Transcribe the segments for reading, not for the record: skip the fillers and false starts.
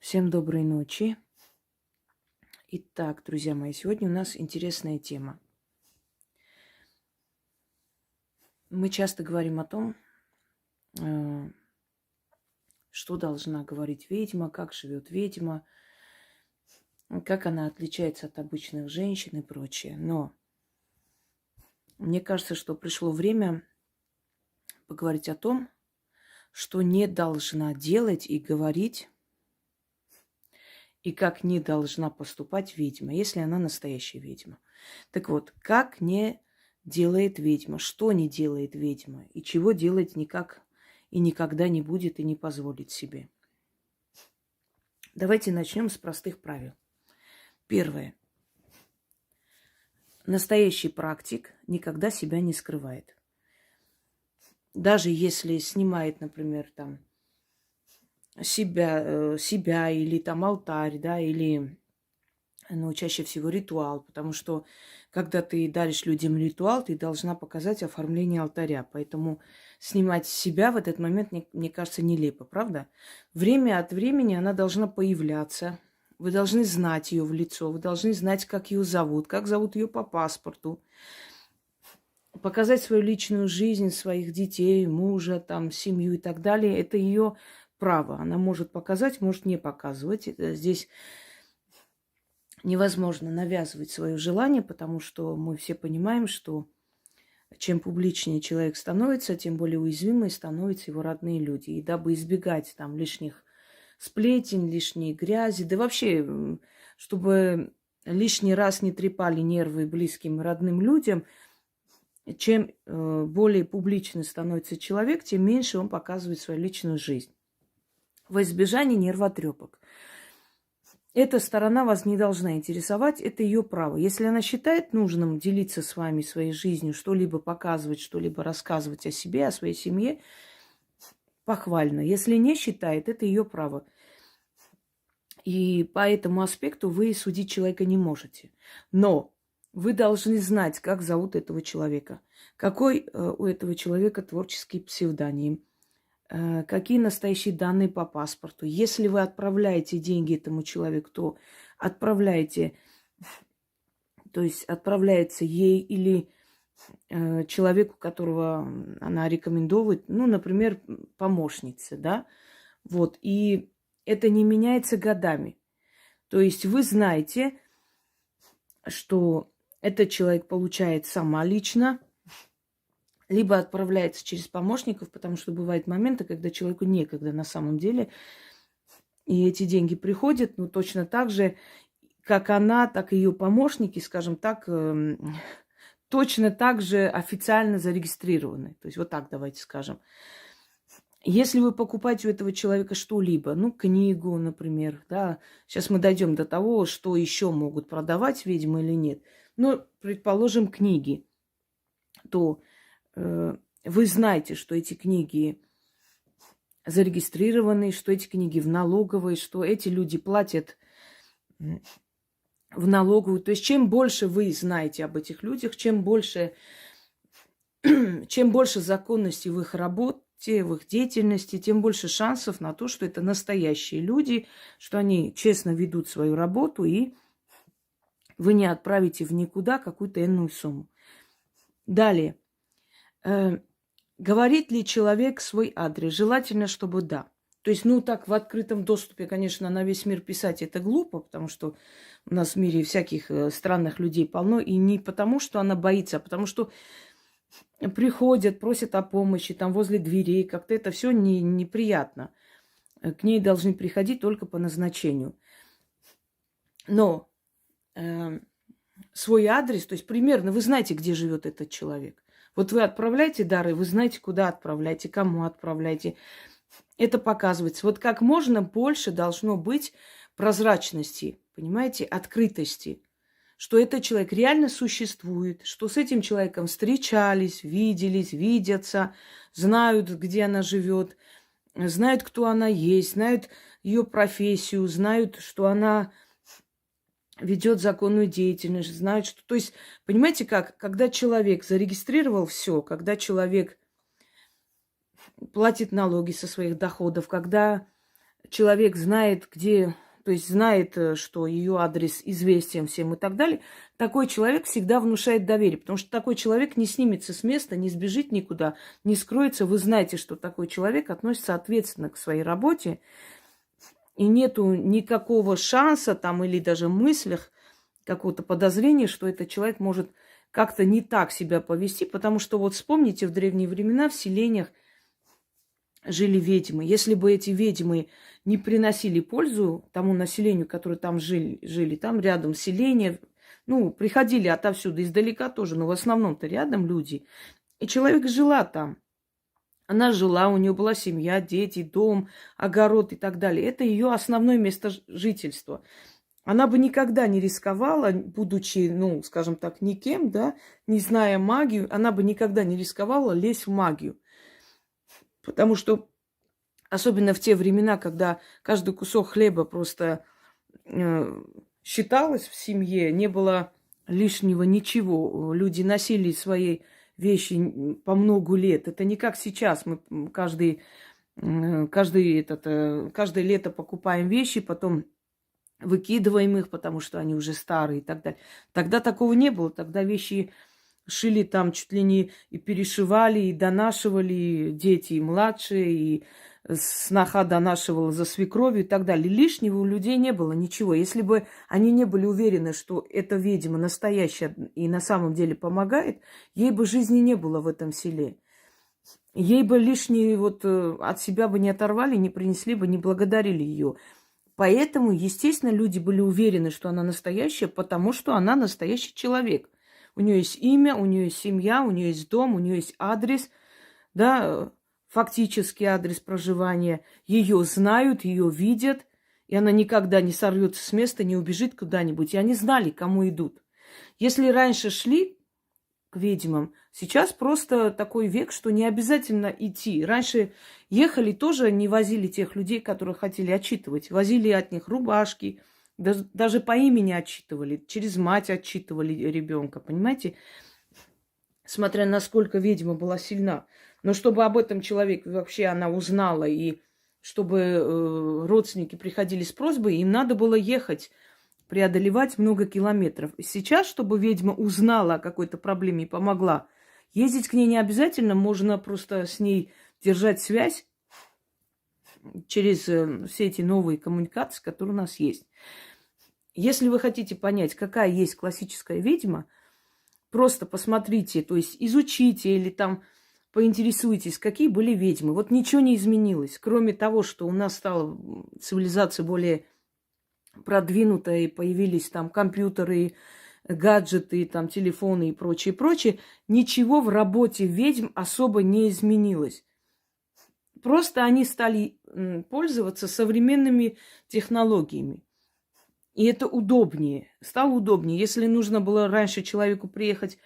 Всем доброй ночи. Итак, друзья мои, сегодня у нас интересная тема. Мы часто говорим о том, э, что должна говорить ведьма, как живет ведьма, как она отличается от обычных женщин и прочее. Но мне кажется, что пришло время поговорить о том, что не должна делать и говорить, и как не должна поступать ведьма, если она настоящая ведьма. Так вот, как не делает ведьма, что не делает ведьма, и чего делать никак и никогда не будет и не позволит себе. Давайте начнем с простых правил. Первое. Настоящий практик никогда себя не скрывает. Даже если снимает, например, там себя или там алтарь, да, или чаще всего ритуал, потому что когда ты даришь людям ритуал, ты должна показать оформление алтаря. Поэтому снимать себя в этот момент, мне кажется, нелепо, правда? Время от времени она должна появляться. Вы должны знать ее в лицо, вы должны знать, как ее зовут, как зовут ее по паспорту. Показать свою личную жизнь, своих детей, мужа, там, семью и так далее. Это ее право. Она может показать, может не показывать. Здесь невозможно навязывать свое желание, потому что мы все понимаем, что чем публичнее человек становится, тем более уязвимой становятся его родные люди. И дабы избегать там лишних сплетен, лишней грязи, да вообще, чтобы лишний раз не трепали нервы близким родным людям, чем более публичный становится человек, тем меньше он показывает свою личную жизнь. Во избежание нервотрепок. Эта сторона вас не должна интересовать, это ее право. Если она считает нужным делиться с вами своей жизнью, что-либо показывать, что-либо рассказывать о себе, о своей семье, похвально. Если не считает, это ее право. И по этому аспекту вы судить человека не можете. Но вы должны знать, как зовут этого человека, какой у этого человека творческий псевдоним, какие настоящие данные по паспорту. Если вы отправляете деньги этому человеку, то отправляете, то есть отправляется ей или человеку, которого она рекомендует, например, помощнице, да, вот, и это не меняется годами. То есть вы знаете, что этот человек получает сама лично, либо отправляется через помощников, потому что бывают моменты, когда человеку некогда на самом деле, и эти деньги приходят, точно так же, как она, так и ее помощники, скажем так, точно так же официально зарегистрированы. То есть вот так давайте скажем. Если вы покупаете у этого человека что-либо, книгу, например, да, сейчас мы дойдем до того, что еще могут продавать ведьмы или нет, предположим, книги, то вы знаете, что эти книги зарегистрированы, что эти книги в налоговой, что эти люди платят в налоговую. То есть чем больше вы знаете об этих людях, чем больше законности в их работе, в их деятельности, тем больше шансов на то, что это настоящие люди, что они честно ведут свою работу, и вы не отправите в никуда какую-то энную сумму. Далее. Говорит ли человек свой адрес? Желательно, чтобы да. То есть, так в открытом доступе, конечно, на весь мир писать это глупо, потому что у нас в мире всяких странных людей полно. И не потому, что она боится, а потому что приходят, просят о помощи, там возле дверей. Как-то это все неприятно. К ней должны приходить только по назначению. Но свой адрес, то есть примерно вы знаете, где живет этот человек. Вот вы отправляете дары, вы знаете, куда отправляете, кому отправляете. Это показывается. Вот как можно больше должно быть прозрачности, понимаете, открытости, что этот человек реально существует, что с этим человеком встречались, виделись, видятся, знают, где она живет, знают, кто она есть, знают ее профессию, знают, что она ведет законную деятельность, знают, что... То есть, понимаете как, когда человек зарегистрировал все, когда человек платит налоги со своих доходов, когда человек знает, где, то есть знает, что ее адрес известен всем и так далее, такой человек всегда внушает доверие, потому что такой человек не снимется с места, не сбежит никуда, не скроется. Вы знаете, что такой человек относится ответственно к своей работе, и нету никакого шанса там или даже мыслях какого-то подозрения, что этот человек может как-то не так себя повести, потому что вот вспомните, в древние времена в селениях жили ведьмы. Если бы эти ведьмы не приносили пользу тому населению, которое там жили там рядом селения, ну, приходили отовсюду, издалека тоже, но в основном-то рядом люди. И человек жила там. Она жила, у нее была семья, дети, дом, огород и так далее. Это ее основное место жительства. Она бы никогда не рисковала, будучи, ну, скажем так, никем, да, не зная магию, она бы никогда не рисковала лезть в магию. Потому что, особенно в те времена, когда каждый кусок хлеба просто считалось в семье, не было лишнего ничего. Люди носили свои вещи по многу лет. Это не как сейчас. Мы каждое лето покупаем вещи, потом выкидываем их, потому что они уже старые и так далее. Тогда такого не было. Тогда вещи шили там чуть ли не и перешивали, и донашивали и дети, и младшие, и сноха донашивала за свекровью и так далее. Лишнего у людей не было ничего. Если бы они не были уверены, что эта ведьма настоящая и на самом деле помогает, ей бы жизни не было в этом селе. Ей бы лишние вот от себя бы не оторвали, не принесли бы, не благодарили ее. Поэтому, естественно, люди были уверены, что она настоящая, потому что она настоящий человек. У нее есть имя, у нее есть семья, у нее есть дом, у нее есть адрес, да, фактический адрес проживания. Ее знают, ее видят, и она никогда не сорвется с места, не убежит куда-нибудь. И они знали, к кому идут. Если раньше шли к ведьмам, сейчас просто такой век, что не обязательно идти. Раньше ехали, тоже не возили тех людей, которых хотели отчитывать. Возили от них рубашки, даже по имени отчитывали, через мать отчитывали ребенка, понимаете? Смотря насколько ведьма была сильна. Но чтобы об этом человеке вообще она узнала, и чтобы родственники приходили с просьбой, им надо было ехать, преодолевать много километров. Сейчас, чтобы ведьма узнала о какой-то проблеме и помогла, ездить к ней не обязательно, можно просто с ней держать связь через все эти новые коммуникации, которые у нас есть. Если вы хотите понять, какая есть классическая ведьма, просто посмотрите, то есть изучите или там поинтересуйтесь, какие были ведьмы. Вот ничего не изменилось, кроме того, что у нас стала цивилизация более продвинутая, и появились там компьютеры, гаджеты, там телефоны и прочее, прочее. Ничего в работе ведьм особо не изменилось. Просто они стали пользоваться современными технологиями. И это удобнее, стало удобнее. Если нужно было раньше человеку приехать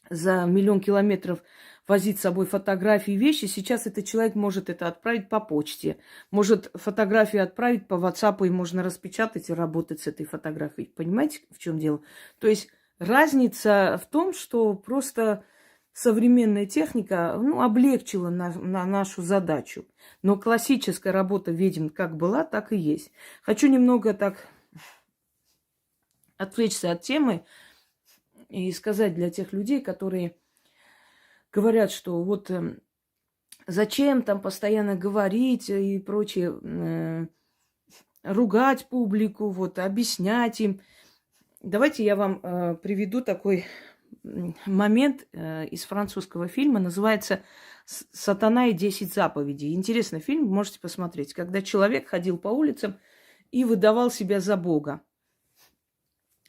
за 1 000 000 километров, возить с собой фотографии и вещи, сейчас этот человек может это отправить по почте. Может фотографию отправить по WhatsApp, и можно распечатать и работать с этой фотографией. Понимаете, в чем дело? То есть разница в том, что просто современная техника облегчила на нашу задачу. Но классическая работа ведьм как была, так и есть. Хочу немного так отвлечься от темы и сказать для тех людей, которые говорят, что вот зачем там постоянно говорить и прочее, ругать публику, вот, объяснять им. Давайте я вам приведу такой момент из французского фильма, называется «Сатана и 10 заповедей». Интересный фильм, можете посмотреть, когда человек ходил по улицам и выдавал себя за Бога.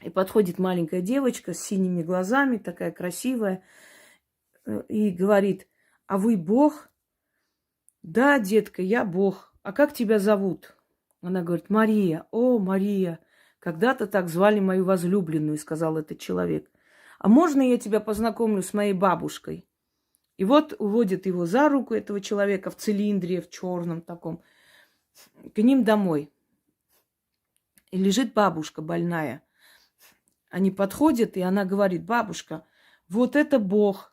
И подходит маленькая девочка с синими глазами, такая красивая, и говорит: а вы Бог? Да, детка, я Бог. А как тебя зовут? Она говорит: Мария. О, Мария, когда-то так звали мою возлюбленную, сказал этот человек. А можно я тебя познакомлю с моей бабушкой? И вот уводит его за руку, этого человека, в цилиндре, в черном таком, к ним домой. И лежит бабушка больная. Они подходят, и она говорит: бабушка, вот это Бог.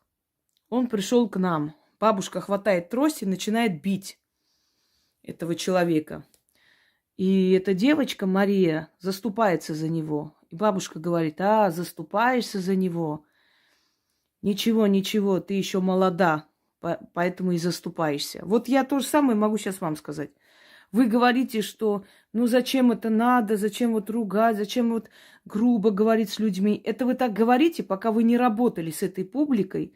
Он пришел к нам. Бабушка хватает трость и начинает бить этого человека. И эта девочка, Мария, заступается за него. И бабушка говорит: заступаешься за него. Ничего, ничего, ты еще молода, поэтому и заступаешься. Вот я то же самое могу сейчас вам сказать. Вы говорите, что ну зачем это надо, зачем вот ругать, зачем вот грубо говорить с людьми. Это вы так говорите, пока вы не работали с этой публикой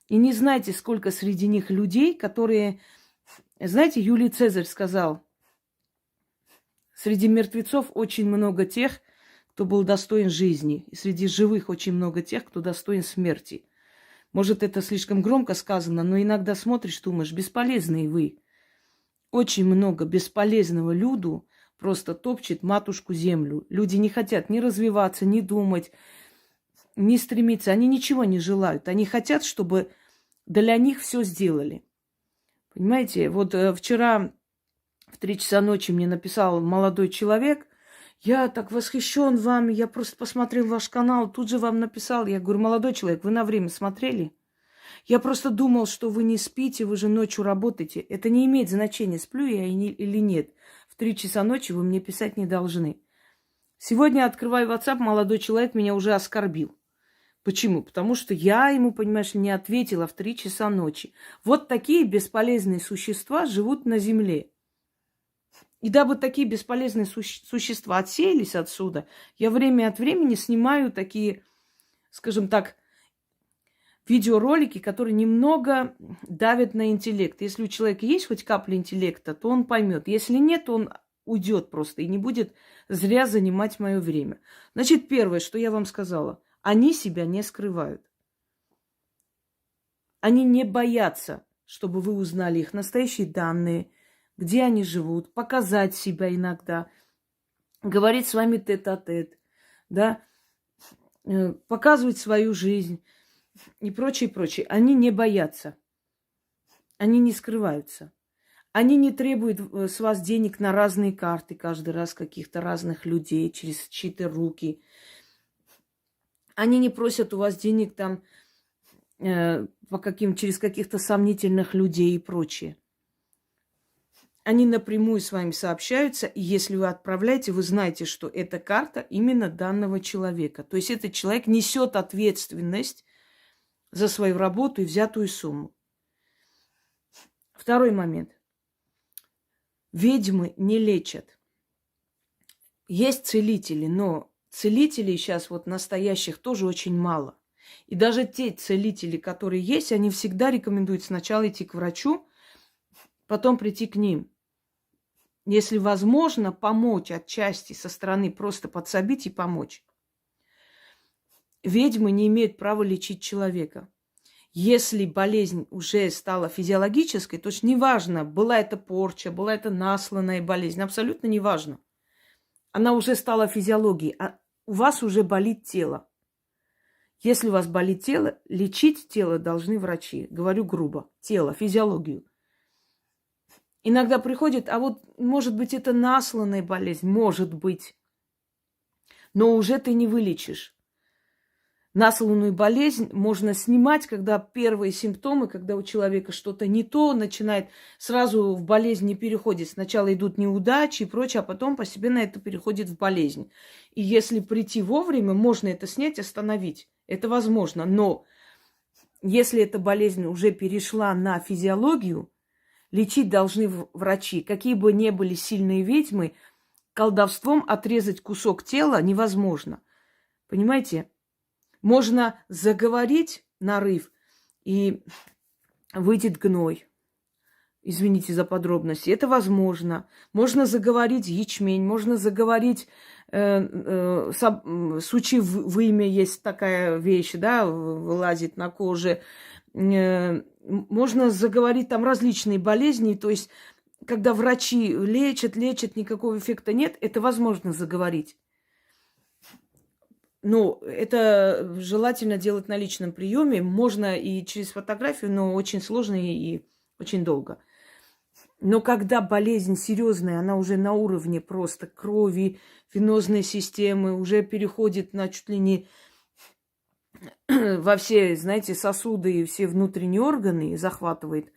и не знаете, сколько среди них людей, которые... Знаете, Юлий Цезарь сказал: среди мертвецов очень много тех, кто был достоин жизни, и среди живых очень много тех, кто достоин смерти. Может, это слишком громко сказано, но иногда смотришь, думаешь, бесполезные вы. Очень много бесполезного люду просто топчет матушку землю. Люди не хотят ни развиваться, ни думать, ни стремиться. Они ничего не желают. Они хотят, чтобы для них все сделали. Понимаете, вот вчера в 3 часа ночи мне написал молодой человек: я так восхищен вами, я просто посмотрел ваш канал, тут же вам написал. Я говорю: молодой человек, вы на время смотрели? Я просто думал, что вы не спите, вы же ночью работаете. Это не имеет значения, сплю я или нет. В 3 часа ночи вы мне писать не должны. Сегодня, открываю WhatsApp, молодой человек меня уже оскорбил. Почему? Потому что я ему, понимаешь, не ответила в 3 часа ночи. Вот такие бесполезные существа живут на земле. И дабы такие бесполезные существа отсеялись отсюда, я время от времени снимаю такие, скажем так, видеоролики, которые немного давят на интеллект. Если у человека есть хоть капля интеллекта, то он поймет. Если нет, он уйдет просто и не будет зря занимать мое время. Значит, первое, что я вам сказала: они себя не скрывают. Они не боятся, чтобы вы узнали их настоящие данные, где они живут, показать себя иногда, говорить с вами тет-а-тет, да, показывать свою жизнь и прочее, прочее. Они не боятся. Они не скрываются. Они не требуют с вас денег на разные карты каждый раз, каких-то разных людей, через чьи-то руки. Они не просят у вас денег там через каких-то сомнительных людей и прочее. Они напрямую с вами сообщаются, и если вы отправляете, вы знаете, что эта карта именно данного человека. То есть этот человек несет ответственность за свою работу и взятую сумму. Второй момент. Ведьмы не лечат. Есть целители, но целителей сейчас вот настоящих тоже очень мало. И даже те целители, которые есть, они всегда рекомендуют сначала идти к врачу, потом прийти к ним. Если возможно, помочь отчасти со стороны, просто подсобить и помочь. Ведьмы не имеют права лечить человека. Если болезнь уже стала физиологической, то есть неважно, была это порча, была это насланная болезнь, абсолютно неважно. Она уже стала физиологией, а у вас уже болит тело. Если у вас болит тело, лечить тело должны врачи. Говорю грубо. Тело, физиологию. Иногда приходит, а вот, может быть, это насланная болезнь, может быть. Но уже ты не вылечишь. Насланную болезнь можно снимать, когда первые симптомы, когда у человека что-то не то, начинает сразу в болезнь не переходит. Сначала идут неудачи и прочее, а потом постепенно это переходит в болезнь. И если прийти вовремя, можно это снять, остановить. Это возможно. Но если эта болезнь уже перешла на физиологию, лечить должны врачи. Какие бы ни были сильные ведьмы, колдовством отрезать кусок тела невозможно. Понимаете? Можно заговорить нарыв, и выйдет гной. Извините за подробности. Это возможно. Можно заговорить ячмень, можно заговорить сучье вымя, есть такая вещь, да, вылазит на коже. Можно заговорить там различные болезни, то есть, когда врачи лечат, никакого эффекта нет, это возможно заговорить. Но это желательно делать на личном приеме. Можно и через фотографию, но очень сложно и очень долго. Но когда болезнь серьезная, она уже на уровне просто крови, венозной системы, уже переходит на чуть ли не во все, знаете, сосуды и все внутренние органы захватывает,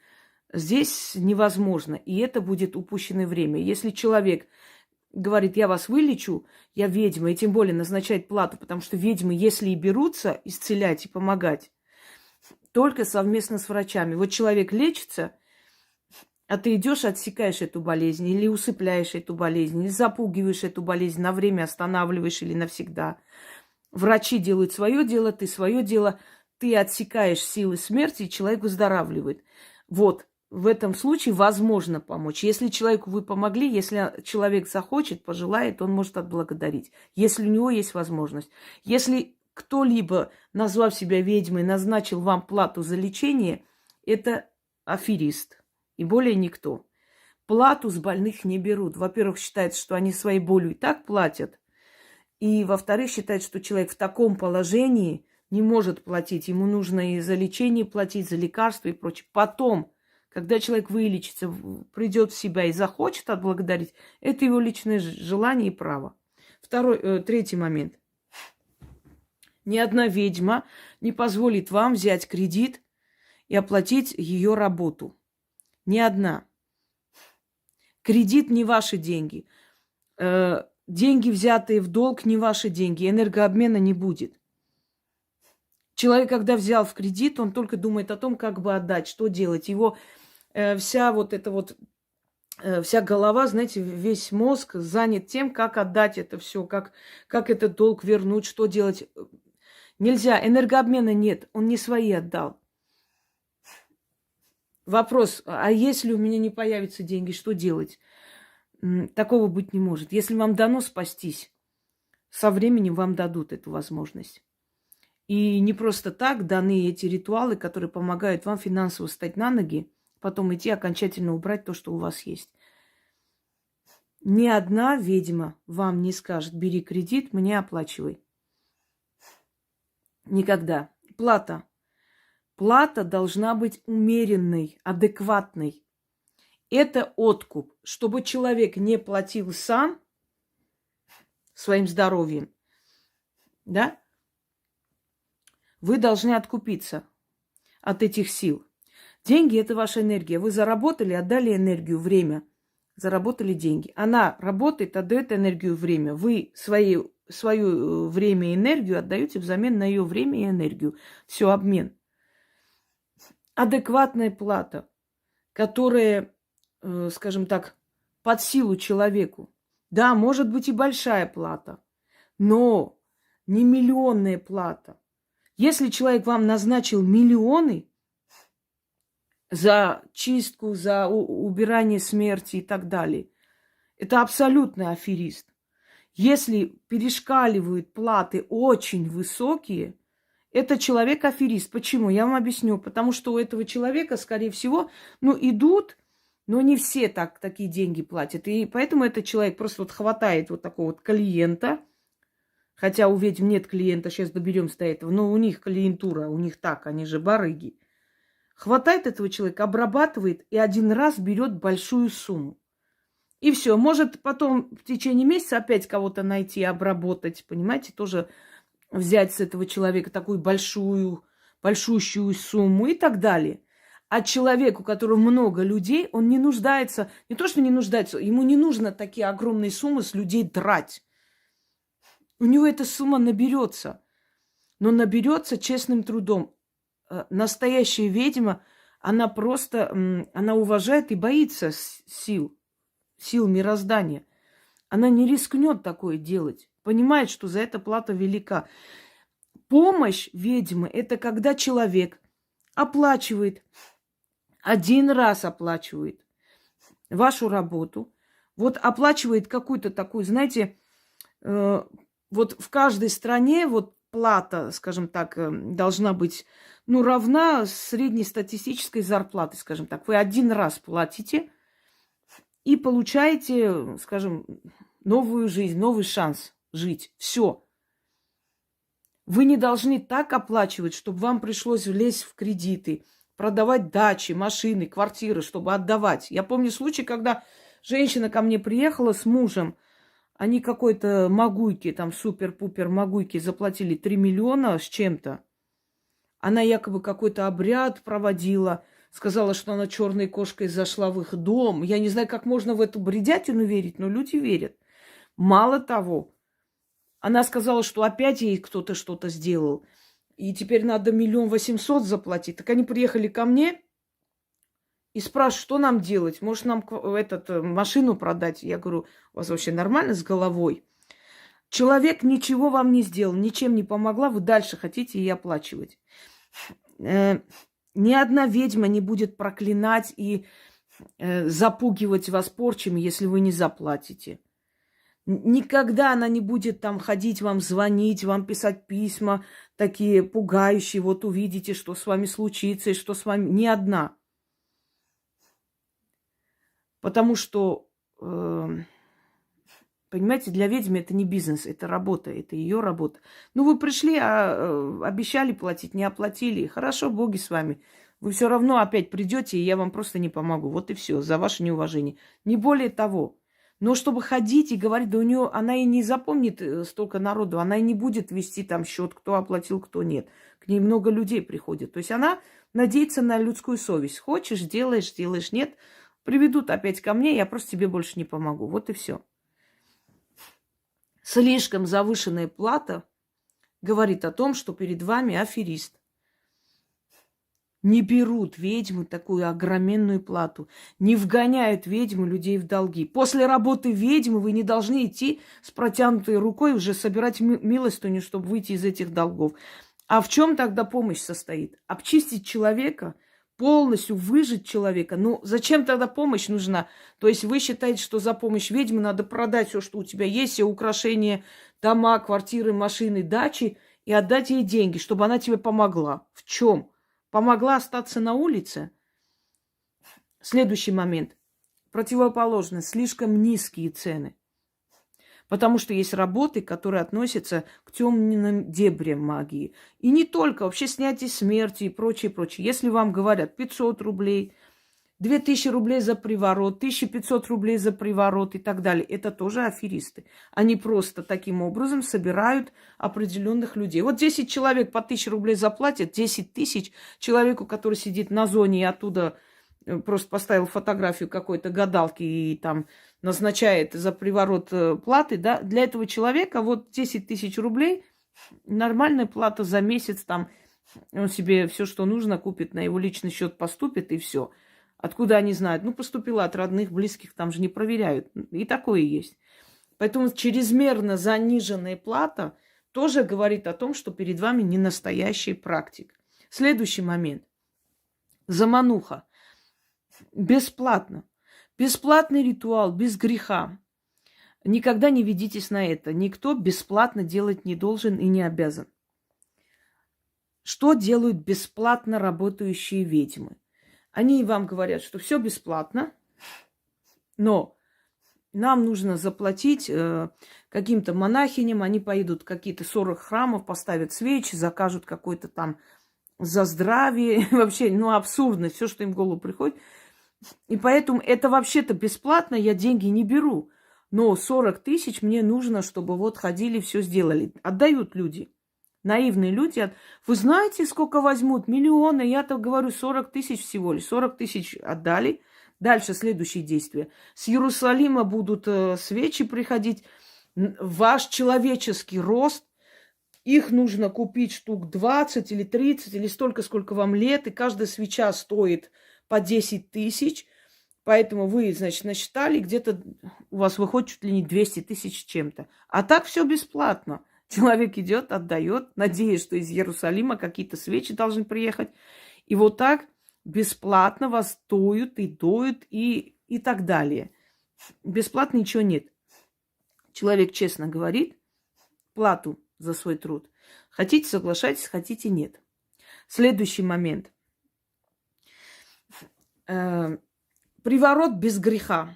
здесь невозможно. И это будет упущенное время. Если человек говорит, я вас вылечу, я ведьма, и тем более назначает плату, потому что ведьмы, если и берутся исцелять и помогать, только совместно с врачами. Вот человек лечится, а ты идешь, отсекаешь эту болезнь, или усыпляешь эту болезнь, или запугиваешь эту болезнь, на время останавливаешь или навсегда. Врачи делают свое дело, ты свое дело, ты отсекаешь силы смерти, и человек выздоравливает. Вот, в этом случае возможно помочь. Если человеку вы помогли, если человек захочет, пожелает, он может отблагодарить, если у него есть возможность. Если кто-либо, назвав себя ведьмой, назначил вам плату за лечение, это аферист. И более никто. Плату с больных не берут. Во-первых, считается, что они своей болью и так платят. И, во-вторых, считается, что человек в таком положении не может платить. Ему нужно и за лечение платить, за лекарства и прочее. Потом, когда человек вылечится, придет в себя и захочет отблагодарить, это его личное желание и право. Третий момент. Ни одна ведьма не позволит вам взять кредит и оплатить ее работу. Ни одна. Кредит не ваши деньги. Деньги, взятые в долг, не ваши деньги. Энергообмена не будет. Человек, когда взял в кредит, он только думает о том, как бы отдать, что делать. Его вся вся голова, знаете, весь мозг занят тем, как отдать это все, как этот долг вернуть, что делать. Нельзя, энергообмена нет, он не свои отдал. Вопрос, а если у меня не появятся деньги, что делать? Такого быть не может. Если вам дано спастись, со временем вам дадут эту возможность. И не просто так даны эти ритуалы, которые помогают вам финансово встать на ноги, потом идти окончательно убрать то, что у вас есть. Ни одна ведьма вам не скажет, бери кредит, мне оплачивай. Никогда. Плата. Плата должна быть умеренной, адекватной. Это откуп, чтобы человек не платил сам своим здоровьем. Да? Вы должны откупиться от этих сил. Деньги – это ваша энергия. Вы заработали, отдали энергию, время. Заработали деньги. Она работает, отдает энергию, время. Вы свое время и энергию отдаете взамен на ее время и энергию. Все, обмен. Адекватная плата, которая, скажем так, под силу человеку. Да, может быть и большая плата, но не миллионная плата. Если человек вам назначил миллионы за чистку, за убирание смерти и так далее, это абсолютный аферист. Если перешкаливают платы очень высокие, это человек-аферист. Почему? Я вам объясню. Потому что у этого человека, скорее всего, идут, но не все такие деньги платят. И поэтому этот человек просто хватает такого клиента. Хотя у ведьм нет клиента, сейчас доберемся до этого. Но у них клиентура, у них так, они же барыги. Хватает этого человека, обрабатывает и один раз берет большую сумму. И все. Может потом в течение месяца опять кого-то найти, обработать, понимаете, тоже взять с этого человека такую большущую сумму и так далее. А человеку, у которого много людей, он не нуждается, не то что не нуждается, ему не нужно такие огромные суммы с людей драть. У него эта сумма наберется, но наберется честным трудом. Настоящая ведьма, она уважает и боится сил мироздания. Она не рискнет такое делать. Понимает, что за это плата велика. Помощь ведьмы – это когда человек оплачивает, один раз оплачивает вашу работу, оплачивает какую-то такую, знаете, в каждой стране плата, скажем так, должна быть, равна среднестатистической зарплате, скажем так. Вы один раз платите и получаете, скажем, новую жизнь, новый шанс жить. Все. Вы не должны так оплачивать, чтобы вам пришлось влезть в кредиты, продавать дачи, машины, квартиры, чтобы отдавать. Я помню случай, когда женщина ко мне приехала с мужем. Они какой-то магуйке, там супер-пупер магуйке заплатили 3 миллиона с чем-то. Она якобы какой-то обряд проводила. Сказала, что она черной кошкой зашла в их дом. Я не знаю, как можно в эту бредятину верить, но люди верят. Мало того, она сказала, что опять ей кто-то что-то сделал. И теперь надо 1 800 000 заплатить. Так они приехали ко мне и спрашивают, что нам делать? Может, нам машину продать? Я говорю, у вас вообще нормально с головой? Человек ничего вам не сделал, ничем не помогла, вы дальше хотите ей оплачивать. Ни одна ведьма не будет проклинать и запугивать вас порчами, если вы не заплатите. Никогда она не будет там ходить, вам звонить, вам писать письма такие пугающие. Вот увидите, что с вами случится и что с вами... Ни одна. Потому что, понимаете, для ведьмы это не бизнес, это работа, это ее работа. Ну, вы пришли, обещали платить, не оплатили. Хорошо, боги с вами. Вы все равно опять придете, и я вам просто не помогу. Вот и все, за ваше неуважение. Не более того. Но чтобы ходить и говорить, да у нее, она и не запомнит столько народу, она и не будет вести там счет, кто оплатил, кто нет. К ней много людей приходит. То есть она надеется на людскую совесть. Хочешь, делаешь, делаешь, нет. Приведут опять ко мне, я просто тебе больше не помогу. Вот и все. Слишком завышенная плата говорит о том, что перед вами аферист. Не берут ведьмы такую огроменную плату. Не вгоняют ведьмы людей в долги. После работы ведьмы вы не должны идти с протянутой рукой уже собирать милостыню, чтобы выйти из этих долгов. А в чем тогда помощь состоит? Обчистить человека, полностью выжить человека. Ну, зачем тогда помощь нужна? То есть вы считаете, что за помощь ведьмы надо продать все, что у тебя есть, все украшения, дома, квартиры, машины, дачи, и отдать ей деньги, чтобы она тебе помогла. В чем? Помогла остаться на улице? Следующий момент. Противоположно. Слишком низкие цены. Потому что есть работы, которые относятся к темным дебрям магии. И не только. Вообще снятие смерти и прочее, прочее. Если вам говорят 500 рублей, 2000 рублей за приворот, 1500 рублей за приворот и так далее. Это тоже аферисты. Они просто таким образом собирают определенных людей. Вот 10 человек по 1000 рублей заплатят, 10 000 человеку, который сидит на зоне и оттуда просто поставил фотографию какой-то гадалки и там назначает за приворот платы. Да? Для этого человека вот 10 000 рублей нормальная плата за месяц. Там он себе все, что нужно, купит, на его личный счет поступит и все. Откуда они знают? Ну, поступила от родных, близких, там же не проверяют. И такое есть. Поэтому чрезмерно заниженная плата тоже говорит о том, что перед вами не настоящий практик. Следующий момент. Замануха. Бесплатно. Бесплатный ритуал, без греха. Никогда не ведитесь на это. Никто бесплатно делать не должен и не обязан. Что делают бесплатно работающие ведьмы? Они вам говорят, что все бесплатно, но нам нужно заплатить каким-то монахиням, они поедут в какие-то 40 храмов, поставят свечи, закажут какой-то там за здравие. Вообще, ну, абсурдно, все, что им в голову приходит. И поэтому это вообще-то бесплатно, я деньги не беру. Но 40 000 мне нужно, чтобы вот ходили, все сделали. Отдают люди. Наивные люди. Вы знаете, сколько возьмут? Миллионы. Я-то говорю, 40 000 всего лишь. 40 000 отдали. Дальше следующие действия. С Иерусалима будут свечи приходить. Ваш человеческий рост. Их нужно купить штук 20 или 30, или столько, сколько вам лет. И каждая свеча стоит по 10 000. Поэтому вы, значит, насчитали, где-то у вас выходит чуть ли не 200 000 чем-то. А так все бесплатно. Человек идет, отдает, надеясь, что из Иерусалима какие-то свечи должны приехать. И вот так бесплатно вас доют и доют и так далее. Бесплатно ничего нет. Человек честно говорит плату за свой труд. Хотите, соглашайтесь, хотите, нет. Следующий момент. Приворот без греха.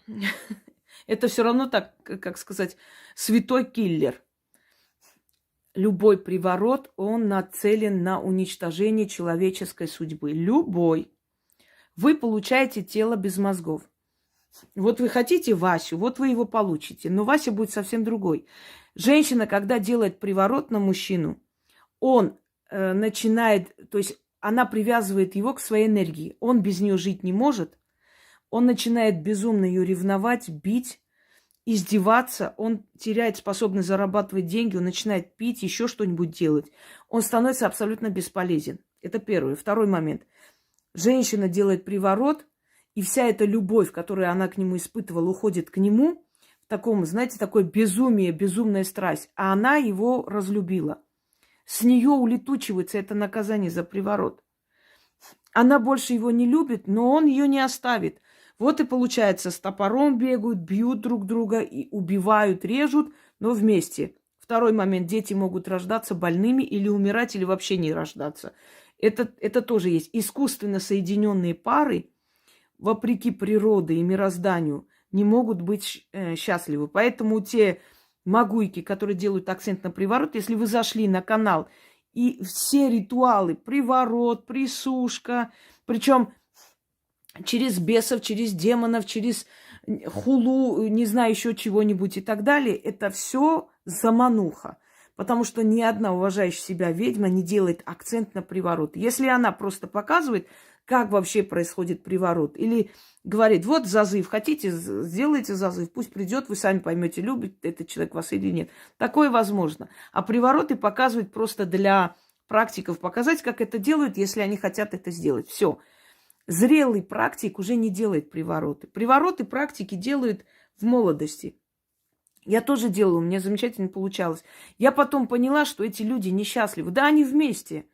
Это все равно так, как сказать, святой киллер. Любой приворот, он нацелен на уничтожение человеческой судьбы. Любой. Вы получаете тело без мозгов. Вот вы хотите Васю, вот вы его получите. Но Вася будет совсем другой. Женщина, когда делает приворот на мужчину, он начинает, то есть она привязывает его к своей энергии. Он без нее жить не может. Он начинает безумно ее ревновать, бить. издеваться, он теряет способность зарабатывать деньги, он начинает пить, еще что-нибудь делать. Он становится абсолютно бесполезен. Это первый. Второй момент. Женщина делает приворот, и вся эта любовь, которую она к нему испытывала, уходит к нему в таком, знаете, такое безумие, безумная страсть. А она его разлюбила. С нее улетучивается это наказание за приворот. Она больше его не любит, но он ее не оставит. Вот и получается, с топором бегают, бьют друг друга, и убивают, режут, но вместе. Второй момент. Дети могут рождаться больными или умирать, или вообще не рождаться. Это тоже есть. Искусственно соединенные пары, вопреки природе и мирозданию, не могут быть счастливы. Поэтому те магуйки, которые делают акцент на приворот, если вы зашли на канал, и все ритуалы, приворот, присушка, причем через бесов, через демонов, через хулу, не знаю, еще чего-нибудь и так далее, это все замануха. Потому что ни одна уважающая себя ведьма не делает акцент на приворот. Если она просто показывает, как вообще происходит приворот, или говорит, вот зазыв, хотите, сделайте зазыв, пусть придет, вы сами поймете, любит этот человек вас или нет. Такое возможно. А привороты показывают просто для практиков, показать, как это делают, если они хотят это сделать. Все. Зрелый практик уже не делает привороты. Привороты практики делают в молодости. Я тоже делала, у меня замечательно получалось. Я потом поняла, что эти люди несчастливы. Да, они вместе.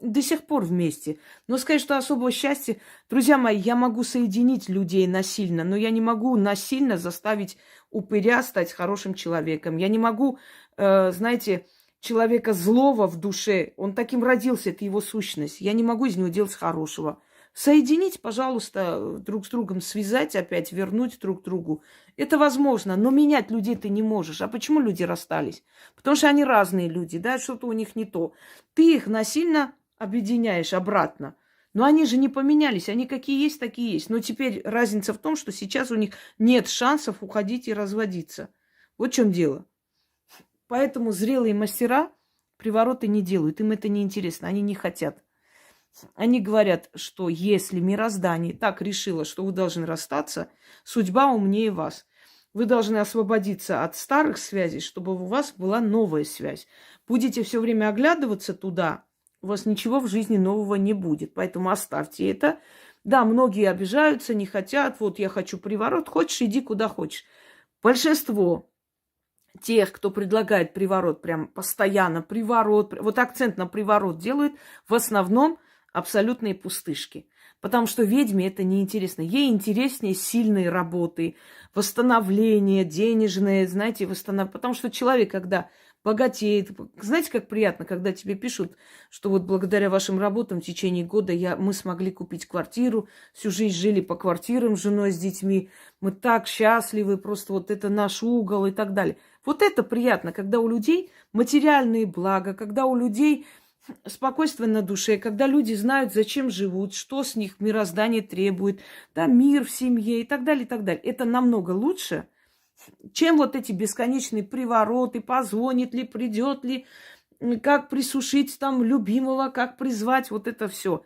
До сих пор вместе. Но сказать, что особого счастья... Друзья мои, я могу соединить людей насильно, но я не могу насильно заставить упыря стать хорошим человеком. Я не могу, знаете, человека злого в душе, он таким родился, это его сущность. Я не могу из него делать хорошего. Соединить, пожалуйста, друг с другом, связать опять, вернуть друг другу. Это возможно, но менять людей ты не можешь. А почему люди расстались? Потому что они разные люди, да, что-то у них не то. Ты их насильно объединяешь обратно. Но они же не поменялись, они какие есть, такие есть. Но теперь разница в том, что сейчас у них нет шансов уходить и разводиться. Вот в чем дело. Поэтому зрелые мастера привороты не делают, им это не интересно, они не хотят. Они говорят, что если мироздание так решило, что вы должны расстаться, судьба умнее вас. Вы должны освободиться от старых связей, чтобы у вас была новая связь. Будете все время оглядываться туда, у вас ничего в жизни нового не будет. Поэтому оставьте это. Да, многие обижаются, не хотят. Вот я хочу приворот. Хочешь, иди куда хочешь. Большинство тех, кто предлагает приворот, прям постоянно приворот, вот акцент на приворот делают, в основном абсолютные пустышки. Потому что ведьме это неинтересно. Ей интереснее сильные работы, восстановление, денежное, знаете, Потому что человек, когда богатеет, знаете, как приятно, когда тебе пишут, что вот благодаря вашим работам в течение года мы смогли купить квартиру, всю жизнь жили по квартирам с женой, с детьми, мы так счастливы, просто вот это наш угол и так далее. Вот это приятно, когда у людей материальные блага, когда у людей спокойствие на душе, когда люди знают, зачем живут, что с них мироздание требует, да, мир в семье и так далее, и так далее. Это намного лучше, чем вот эти бесконечные привороты, позвонит ли, придет ли, как присушить там любимого, как призвать, вот это все.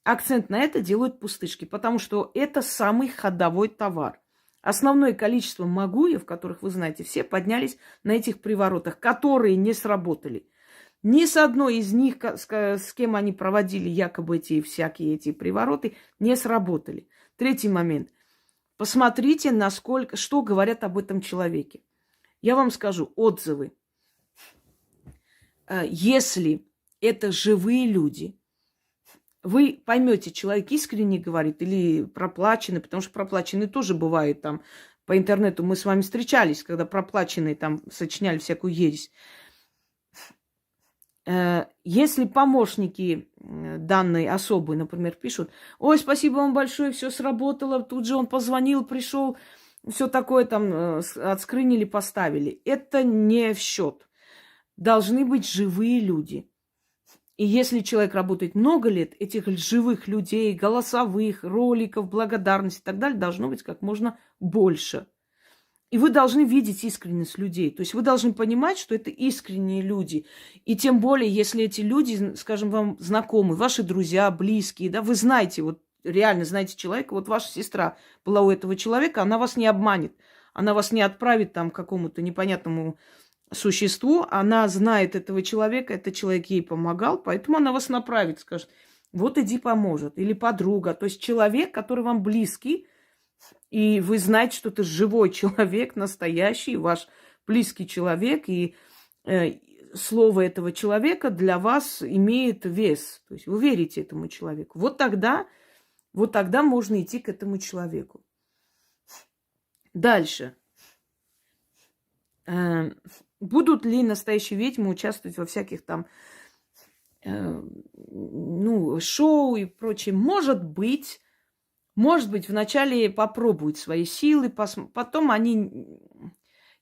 Акцент на это делают пустышки, потому что это самый ходовой товар. Основное количество магуев, которых вы знаете, все поднялись на этих приворотах, которые не сработали. Ни с одной из них, с кем они проводили якобы эти всякие эти привороты, не сработали. Третий момент. Посмотрите, что говорят об этом человеке. Я вам скажу, отзывы. Если это живые люди, вы поймете, человек искренне говорит или проплаченный, потому что проплаченные тоже бывают там по интернету. Мы с вами встречались, когда проплаченные там сочиняли всякую ересь. Если помощники данной особы, например, пишут, ой, спасибо вам большое, все сработало, тут же он позвонил, пришел, все такое там отскрынили, поставили. Это не в счет. Должны быть живые люди. И если человек работает много лет, этих живых людей, голосовых, роликов, благодарности и так далее, должно быть как можно больше. И вы должны видеть искренность людей. То есть вы должны понимать, что это искренние люди. И тем более, если эти люди, скажем, вам знакомы, ваши друзья, близкие, да, вы знаете, вот реально знаете человека, вот ваша сестра была у этого человека, она вас не обманет. Она вас не отправит там к какому-то непонятному существу. Она знает этого человека, этот человек ей помогал, поэтому она вас направит, скажет, вот иди поможет. Или подруга. То есть человек, который вам близкий, и вы знаете, что это живой человек, настоящий, ваш близкий человек, и слово этого человека для вас имеет вес. То есть вы верите этому человеку. Вот тогда можно идти к этому человеку. Дальше. Будут ли настоящие ведьмы участвовать во всяких там шоу и прочее? Может быть, вначале попробуют свои силы, потом они...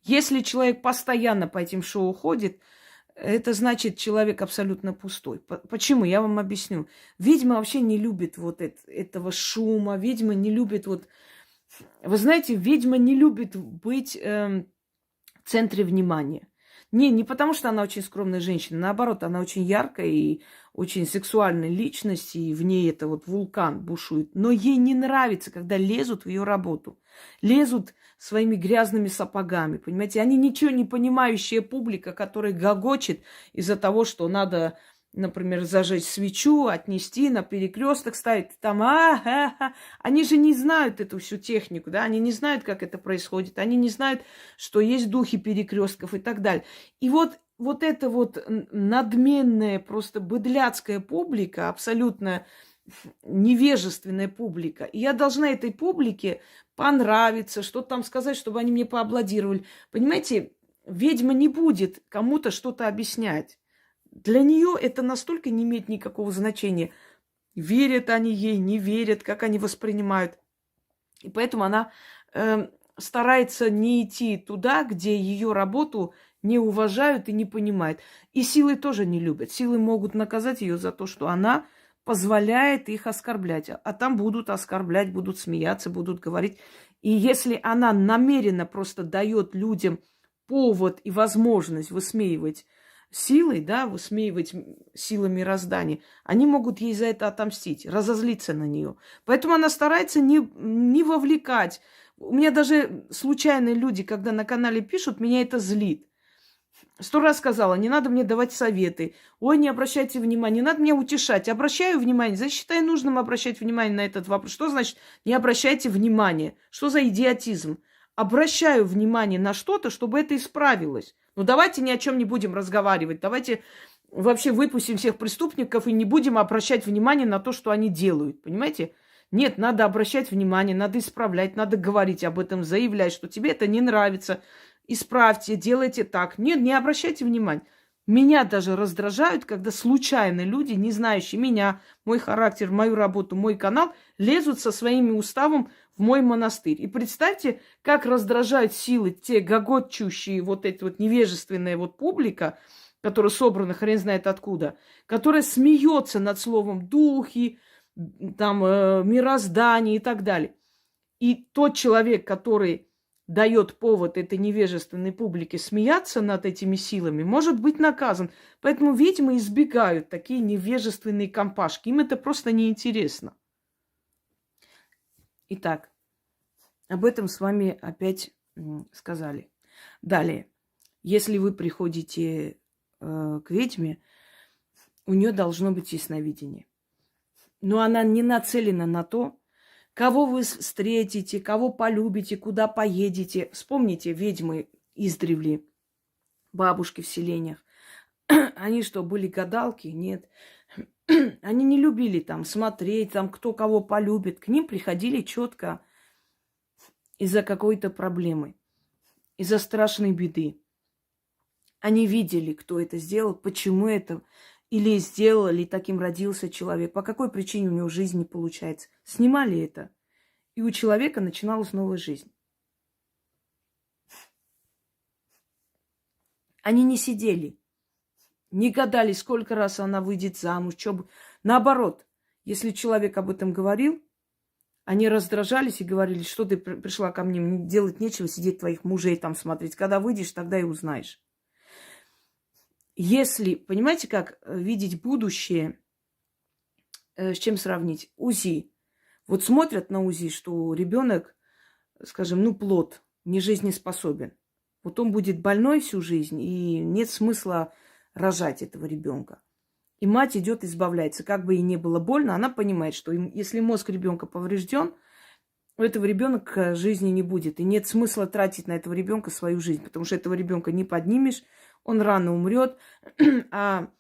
Если человек постоянно по этим шоу ходит, это значит, человек абсолютно пустой. Почему? Я вам объясню. Ведьма вообще не любит вот этого шума, ведьма не любит вот... Вы знаете, ведьма не любит быть в центре внимания. Не потому, что она очень скромная женщина. Наоборот, она очень яркая и очень сексуальная личность, и в ней это вот вулкан бушует. Но ей не нравится, когда лезут в ее работу. Лезут своими грязными сапогами, понимаете? Они ничего не понимающая публика, которая гогочет из-за того, что надо, например, зажечь свечу, отнести на перекресток, ставить там, Они же не знают эту всю технику, да, они не знают, как это происходит, они не знают, что есть духи перекрестков и так далее. И вот эта вот надменная, просто быдляцкая публика, абсолютно невежественная публика. И я должна этой публике понравиться, что-то там сказать, чтобы они мне поаплодировали. Понимаете, ведьма не будет кому-то что-то объяснять. Для нее это настолько не имеет никакого значения. Верят они ей, не верят, как они воспринимают. И поэтому она старается не идти туда, где ее работу не уважают и не понимают. И силы тоже не любят. Силы могут наказать ее за то, что она позволяет их оскорблять. А там будут оскорблять, будут смеяться, будут говорить. И если она намеренно просто дает людям повод и возможность высмеивать силой, да, высмеивать силы мироздания, они могут ей за это отомстить, разозлиться на нее. Поэтому она старается не вовлекать. У меня даже случайные люди, когда на канале пишут, меня это злит. 100 раз сказала, не надо мне давать советы. Ой, не обращайте внимания, не надо меня утешать. Обращаю внимание, значит, считаю нужным обращать внимание на этот вопрос. Что значит не обращайте внимания? Что за идиотизм? Обращаю внимание на что-то, чтобы это исправилось. Ну, давайте ни о чем не будем разговаривать. Давайте вообще выпустим всех преступников и не будем обращать внимание на то, что они делают. Понимаете? Нет, надо обращать внимание, надо исправлять, надо говорить об этом, заявлять, что тебе это не нравится. Исправьте, делайте так. Нет, не обращайте внимания. Меня даже раздражают, когда случайные люди, не знающие меня, мой характер, мою работу, мой канал, лезут со своими уставом в мой монастырь. И представьте, как раздражают силы те гогочущие, вот эти вот невежественная вот публика, которая собрана хрен знает откуда, которая смеется над словом духи, там, мироздание и так далее. И тот человек, который дает повод этой невежественной публике смеяться над этими силами, может быть наказан. Поэтому ведьмы избегают такие невежественные компашки. Им это просто неинтересно. Итак, об этом с вами опять сказали. Далее, если вы приходите к ведьме, у нее должно быть ясновидение. Но она не нацелена на то, кого вы встретите, кого полюбите, куда поедете. Вспомните ведьмы издревле, бабушки в селениях. Они что, были гадалки? Нет. Они не любили там смотреть, там кто кого полюбит. К ним приходили четко из-за какой-то проблемы, из-за страшной беды. Они видели, кто это сделал, почему это, или сделал, или таким родился человек, по какой причине у него жизнь не получается. Снимали это, и у человека начиналась новая жизнь. Они не сидели, не гадали, сколько раз она выйдет замуж, что бы. Наоборот, если человек об этом говорил, они раздражались и говорили, что ты пришла ко мне, делать нечего, сидеть твоих мужей там смотреть. Когда выйдешь, тогда и узнаешь. Если, понимаете, как видеть будущее, с чем сравнить? УЗИ. Вот смотрят на УЗИ, что ребенок, скажем, плод не жизнеспособен. Вот он будет больной всю жизнь, и нет смысла рожать этого ребенка. И мать идет, избавляется. Как бы ей не было больно, она понимает, что если мозг ребенка поврежден, у этого ребенка жизни не будет. И нет смысла тратить на этого ребенка свою жизнь, потому что этого ребенка не поднимешь, он рано умрет, а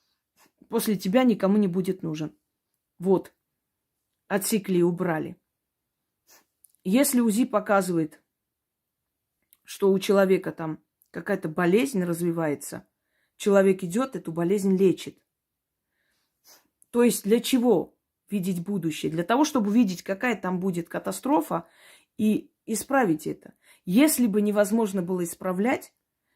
после тебя никому не будет нужен. Вот. Отсекли, убрали. Если УЗИ показывает, что у человека там какая-то болезнь развивается, человек идет, эту болезнь лечит. То есть для чего видеть будущее? Для того, чтобы видеть, какая там будет катастрофа, и исправить это. Если бы невозможно было исправлять,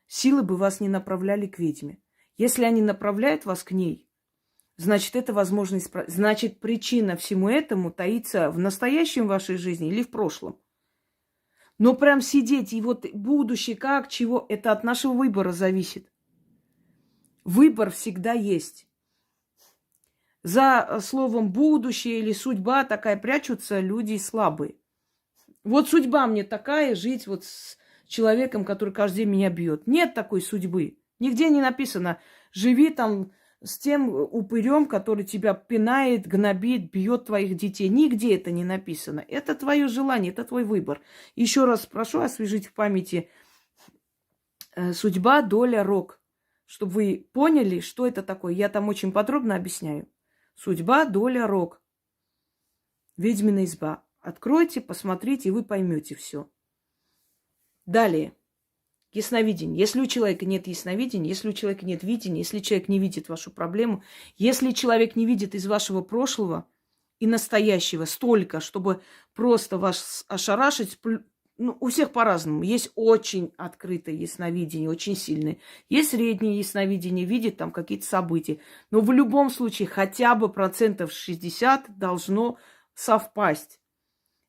силы бы вас не направляли к ведьме. Если они направляют вас к ней, значит, это возможно исправить. Значит, причина всему этому таится в настоящем вашей жизни или в прошлом. Но прям сидеть и вот будущее, как, чего, это от нашего выбора зависит. Выбор всегда есть. За словом будущее или судьба такая прячутся люди слабые. Вот судьба мне такая, жить вот с человеком, который каждый день меня бьет. Нет такой судьбы. Нигде не написано, живи там с тем упырем, который тебя пинает, гнобит, бьет твоих детей. Нигде это не написано. Это твое желание, это твой выбор. Еще раз прошу освежить в памяти судьба, доля, рок. Чтобы вы поняли, что это такое. Я там очень подробно объясняю. Судьба, доля, рок. Ведьмина изба. Откройте, посмотрите, и вы поймете все. Далее. Ясновидение. Если у человека нет ясновидения, если у человека нет видения, если человек не видит вашу проблему, если человек не видит из вашего прошлого и настоящего столько, чтобы просто вас ошарашить, ну, у всех по-разному. Есть очень открытое ясновидение, очень сильное. Есть среднее ясновидение, видит там какие-то события. Но в любом случае хотя бы 60% должно совпасть.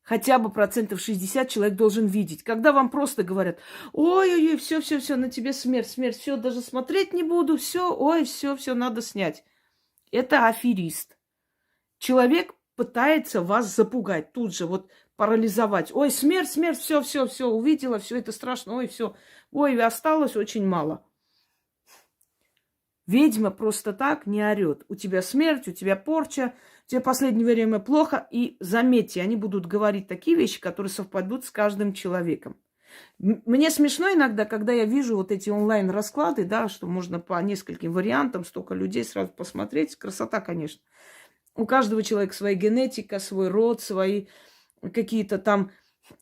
Хотя бы 60% человек должен видеть. Когда вам просто говорят, ой-ой-ой, все, на тебе смерть, все, даже смотреть не буду, все, ой, все, надо снять. Это аферист. Человек пытается вас запугать, тут же вот парализовать. Ой, смерть, все, увидела, все это страшно, ой, все. Ой, осталось очень мало. Ведьма просто так не орет. У тебя смерть, у тебя порча, тебе в последнее время плохо. И заметьте, они будут говорить такие вещи, которые совпадут с каждым человеком. Мне смешно иногда, когда я вижу вот эти онлайн-расклады, да, что можно по нескольким вариантам столько людей сразу посмотреть. Красота, конечно. У каждого человека своя генетика, свой род, свои какие-то там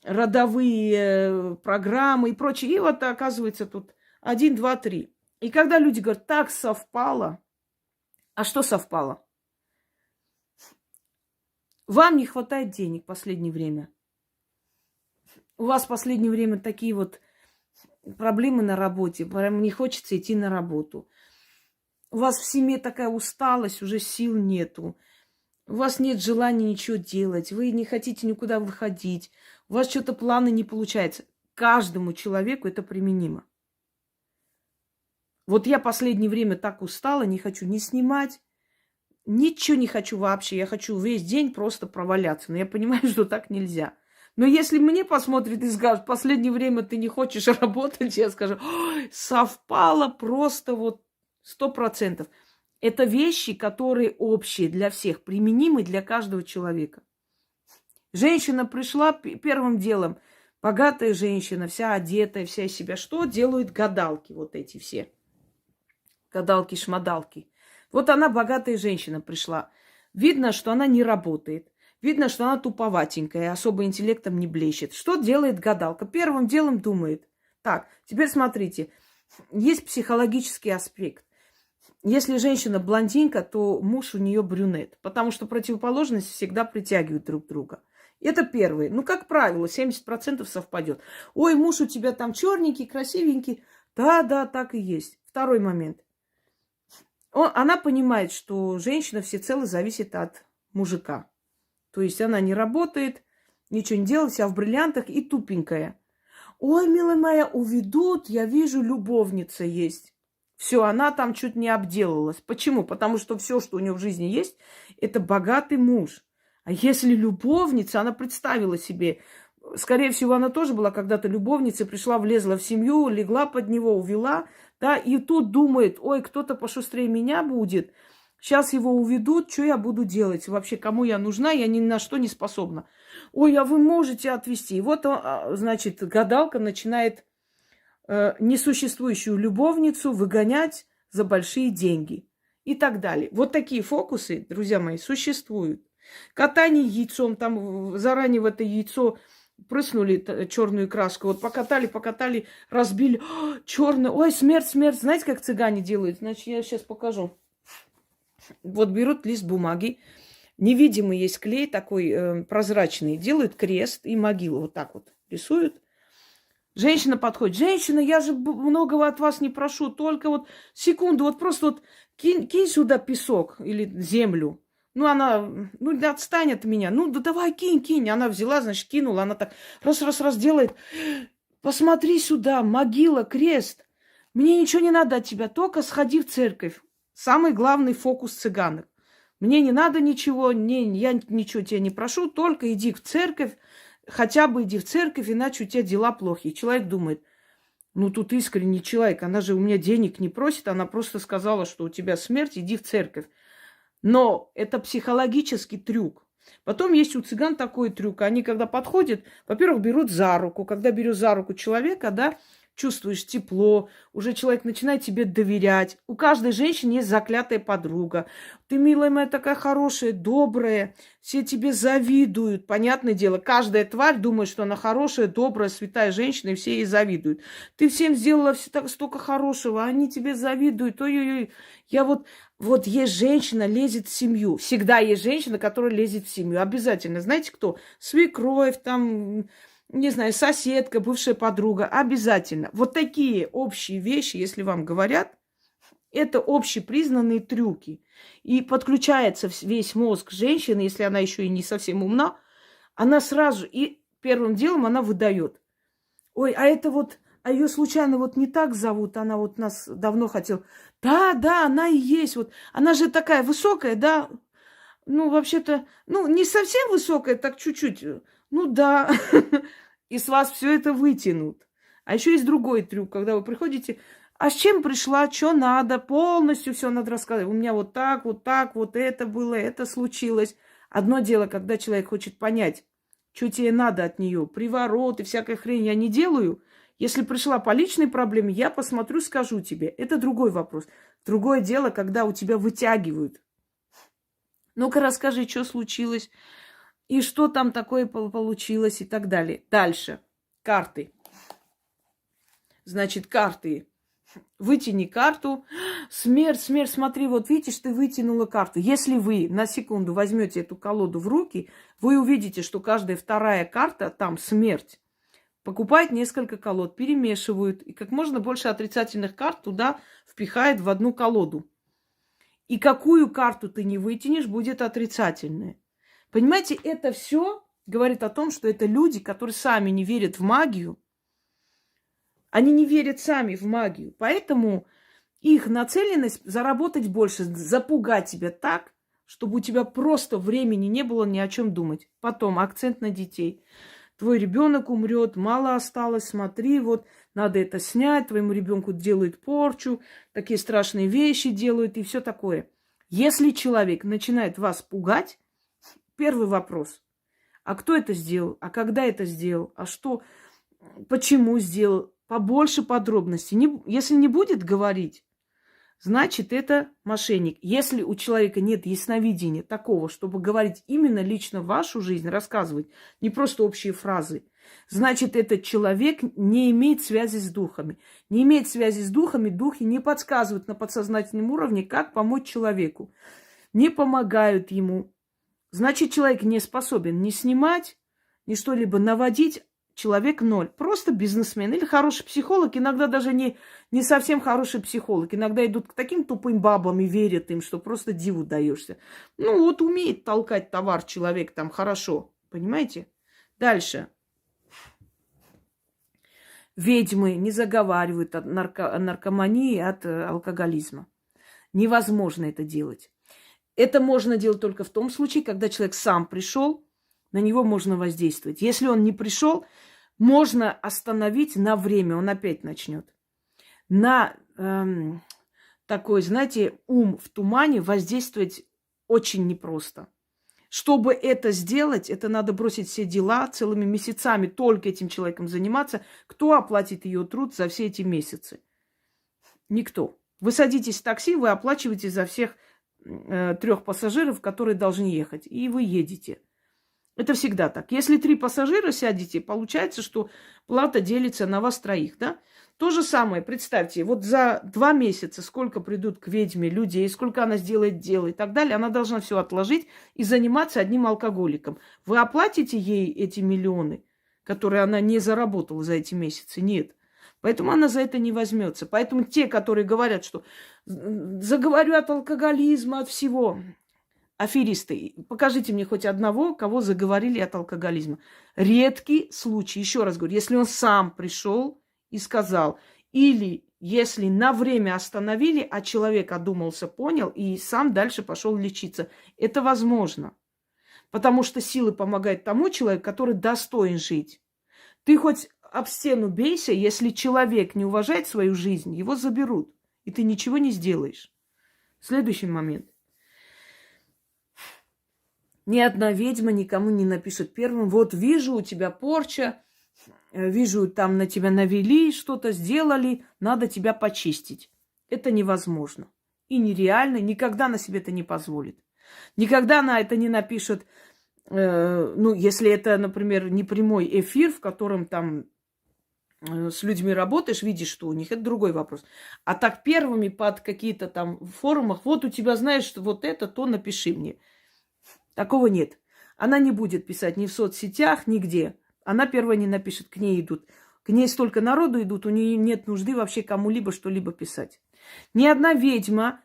родовые программы и прочее. И вот оказывается тут 1, 2, 3. И когда люди говорят, так совпало, а что совпало? Вам не хватает денег в последнее время. У вас в последнее время такие вот проблемы на работе, прям не хочется идти на работу. У вас в семье такая усталость, уже сил нету. У вас нет желания ничего делать, вы не хотите никуда выходить. У вас что-то планы не получается. Каждому человеку это применимо. Вот я в последнее время так устала, не хочу ни снимать, ничего не хочу вообще. Я хочу весь день просто проваляться. Но я понимаю, что так нельзя. Но если мне посмотрят и скажут, в последнее время ты не хочешь работать, я скажу, совпало просто вот 100%. Это вещи, которые общие для всех, применимы для каждого человека. Женщина пришла первым делом, богатая женщина, вся одетая, вся из себя. Что делают гадалки вот эти все? Гадалки-шмадалки. Вот она, богатая женщина, пришла. Видно, что она не работает. Видно, что она туповатенькая, особо интеллектом не блещет. Что делает гадалка? Первым делом думает. Так, теперь смотрите. Есть психологический аспект. Если женщина блондинка, то муж у нее брюнет. Потому что противоположности всегда притягивают друг друга. Это первое. Ну, как правило, 70% совпадет. Ой, муж у тебя там черненький, красивенький. Да, так и есть. Второй момент. Она понимает, что женщина всецело зависит от мужика. То есть она не работает, ничего не делает, вся в бриллиантах и тупенькая. Ой, милая моя, уведут, я вижу, любовница есть. Все, она там чуть не обделалась. Почему? Потому что все, что у нее в жизни есть, это богатый муж. А если любовница, она представила себе Скорее всего, она тоже была когда-то любовницей, пришла, влезла в семью, легла под него, увела, да, и тут думает, ой, кто-то пошустрее меня будет, сейчас его уведут, что я буду делать? Вообще, кому я нужна? Я ни на что не способна. Ой, а вы можете отвести. И вот, значит, гадалка начинает несуществующую любовницу выгонять за большие деньги и так далее. Вот такие фокусы, друзья мои, существуют. Катание яйцом, там заранее в это яйцо прыснули черную краску, вот покатали, разбили, черный, ой, смерть. Знаете, как цыгане делают? Значит, я сейчас покажу. Вот берут лист бумаги, невидимый есть клей такой прозрачный, делают крест и могилу вот так вот рисуют. Женщина подходит. Женщина, я же многого от вас не прошу, только вот секунду, вот просто вот кинь сюда песок или землю. Ну, она, ну, отстань от меня. Ну, да давай, кинь. Она взяла, значит, кинула. Она так раз делает. Посмотри сюда, могила, крест. Мне ничего не надо от тебя, только сходи в церковь. Самый главный фокус цыганок. Мне не надо ничего, я ничего тебя не прошу, только иди в церковь. Хотя бы иди в церковь, иначе у тебя дела плохие. Человек думает, ну тут искренний человек, она же у меня денег не просит, она просто сказала, что у тебя смерть, иди в церковь. Но это психологический трюк. Потом есть у цыган такой трюк. Они, когда подходят, во-первых, берут за руку. Когда берешь за руку человека, да, чувствуешь тепло, уже человек начинает тебе доверять. У каждой женщины есть заклятая подруга. Ты, милая моя, такая хорошая, добрая, все тебе завидуют. Понятное дело, каждая тварь думает, что она хорошая, добрая, святая женщина, и все ей завидуют. Ты всем сделала столько хорошего, а они тебе завидуют. Ой-ой-ой, я вот есть женщина, лезет в семью. Всегда есть женщина, которая лезет в семью. Обязательно. Знаете кто? Свекровь, там, не знаю, соседка, бывшая подруга. Обязательно. Вот такие общие вещи, если вам говорят, это общепризнанные трюки. И подключается весь мозг женщины, если она еще и не совсем умна, она сразу и первым делом она выдает. Ой, а это вот, а ее случайно вот не так зовут, она вот нас давно хотела. Да, она и есть. Вот. Она же такая высокая, да? Ну, вообще-то, ну, не совсем высокая, так чуть-чуть. Ну, да. И с вас все это вытянут. А еще есть другой трюк, когда вы приходите, а с чем пришла, что надо, полностью все надо рассказать. У меня вот так, вот это было, это случилось. Одно дело, когда человек хочет понять, что тебе надо от нее, приворот и всякая хрень я не делаю. Если пришла по личной проблеме, я посмотрю, скажу тебе. Это другой вопрос. Другое дело, когда у тебя вытягивают. Ну-ка расскажи, что случилось, и что там такое получилось, и так далее. Дальше. Карты. Значит, карты. Вытяни карту. Смерть, смотри, вот видишь, ты вытянула карту. Если вы на секунду возьмете эту колоду в руки, вы увидите, что каждая вторая карта, там смерть. Покупают несколько колод, перемешивают, и как можно больше отрицательных карт туда впихают в одну колоду. И какую карту ты не вытянешь, будет отрицательная. Понимаете, это все говорит о том, что это люди, которые сами не верят в магию. Они не верят сами в магию. Поэтому их нацеленность заработать больше, запугать тебя так, чтобы у тебя просто времени не было ни о чем думать. Потом акцент на детей. Твой ребенок умрет, мало осталось, смотри, вот надо это снять, твоему ребенку делают порчу, такие страшные вещи делают и все такое. Если человек начинает вас пугать, первый вопрос: а кто это сделал? А когда это сделал? А что? Почему сделал? Побольше подробностей. Если не будет говорить, значит, это мошенник. Если у человека нет ясновидения такого, чтобы говорить именно лично вашу жизнь, рассказывать, не просто общие фразы, значит, этот человек не имеет связи с духами. Не имеет связи с духами, духи не подсказывают на подсознательном уровне, как помочь человеку. Не помогают ему. Значит, человек не способен ни снимать, ни что-либо наводить. Человек ноль. Просто бизнесмен или хороший психолог. Иногда даже не совсем хороший психолог. Иногда идут к таким тупым бабам и верят им, что просто диву даешься. Ну вот умеет толкать товар человек там хорошо. Понимаете? Дальше. Ведьмы не заговаривают от наркомании, от алкоголизма. Невозможно это делать. Это можно делать только в том случае, когда человек сам пришел, на него можно воздействовать. Если он не пришел, можно остановить на время, он опять начнет. На такой, знаете, ум в тумане воздействовать очень непросто. Чтобы это сделать, это надо бросить все дела, целыми месяцами только этим человеком заниматься. Кто оплатит ее труд за все эти месяцы? Никто. Вы садитесь в такси, вы оплачиваете за всех 3 пассажиров, которые должны ехать, и вы едете. Это всегда так. Если 3 пассажира сядете, получается, что плата делится на вас 3, да? То же самое, представьте, вот за 2 месяца сколько придут к ведьме людей, сколько она сделает дел и так далее, она должна все отложить и заниматься одним алкоголиком. Вы оплатите ей эти миллионы, которые она не заработала за эти месяцы? Нет. Поэтому она за это не возьмется. Поэтому те, которые говорят, что заговорю от алкоголизма, от всего, аферисты, покажите мне хоть одного, кого заговорили от алкоголизма. Редкий случай, еще раз говорю, если он сам пришел и сказал, или если на время остановили, а человек одумался, понял и сам дальше пошел лечиться. Это возможно. Потому что силы помогают тому человеку, который достоин жить. Ты хоть об стену бейся, если человек не уважает свою жизнь, его заберут, и ты ничего не сделаешь. Следующий момент. Ни одна ведьма никому не напишет первым: вот вижу, у тебя порча, вижу, там на тебя навели, что-то сделали, надо тебя почистить. Это невозможно. И нереально, никогда она себе это не позволит. Никогда она это не напишет, если это, например, не прямой эфир, в котором там с людьми работаешь, видишь, что у них, это другой вопрос. А так первыми под какие-то там форумах, вот у тебя, знаешь, что вот это, то напиши мне. Такого нет. Она не будет писать ни в соцсетях, нигде. Она первая не напишет, к ней идут. К ней столько народу идут, у нее нет нужды вообще кому-либо что-либо писать. Ни одна ведьма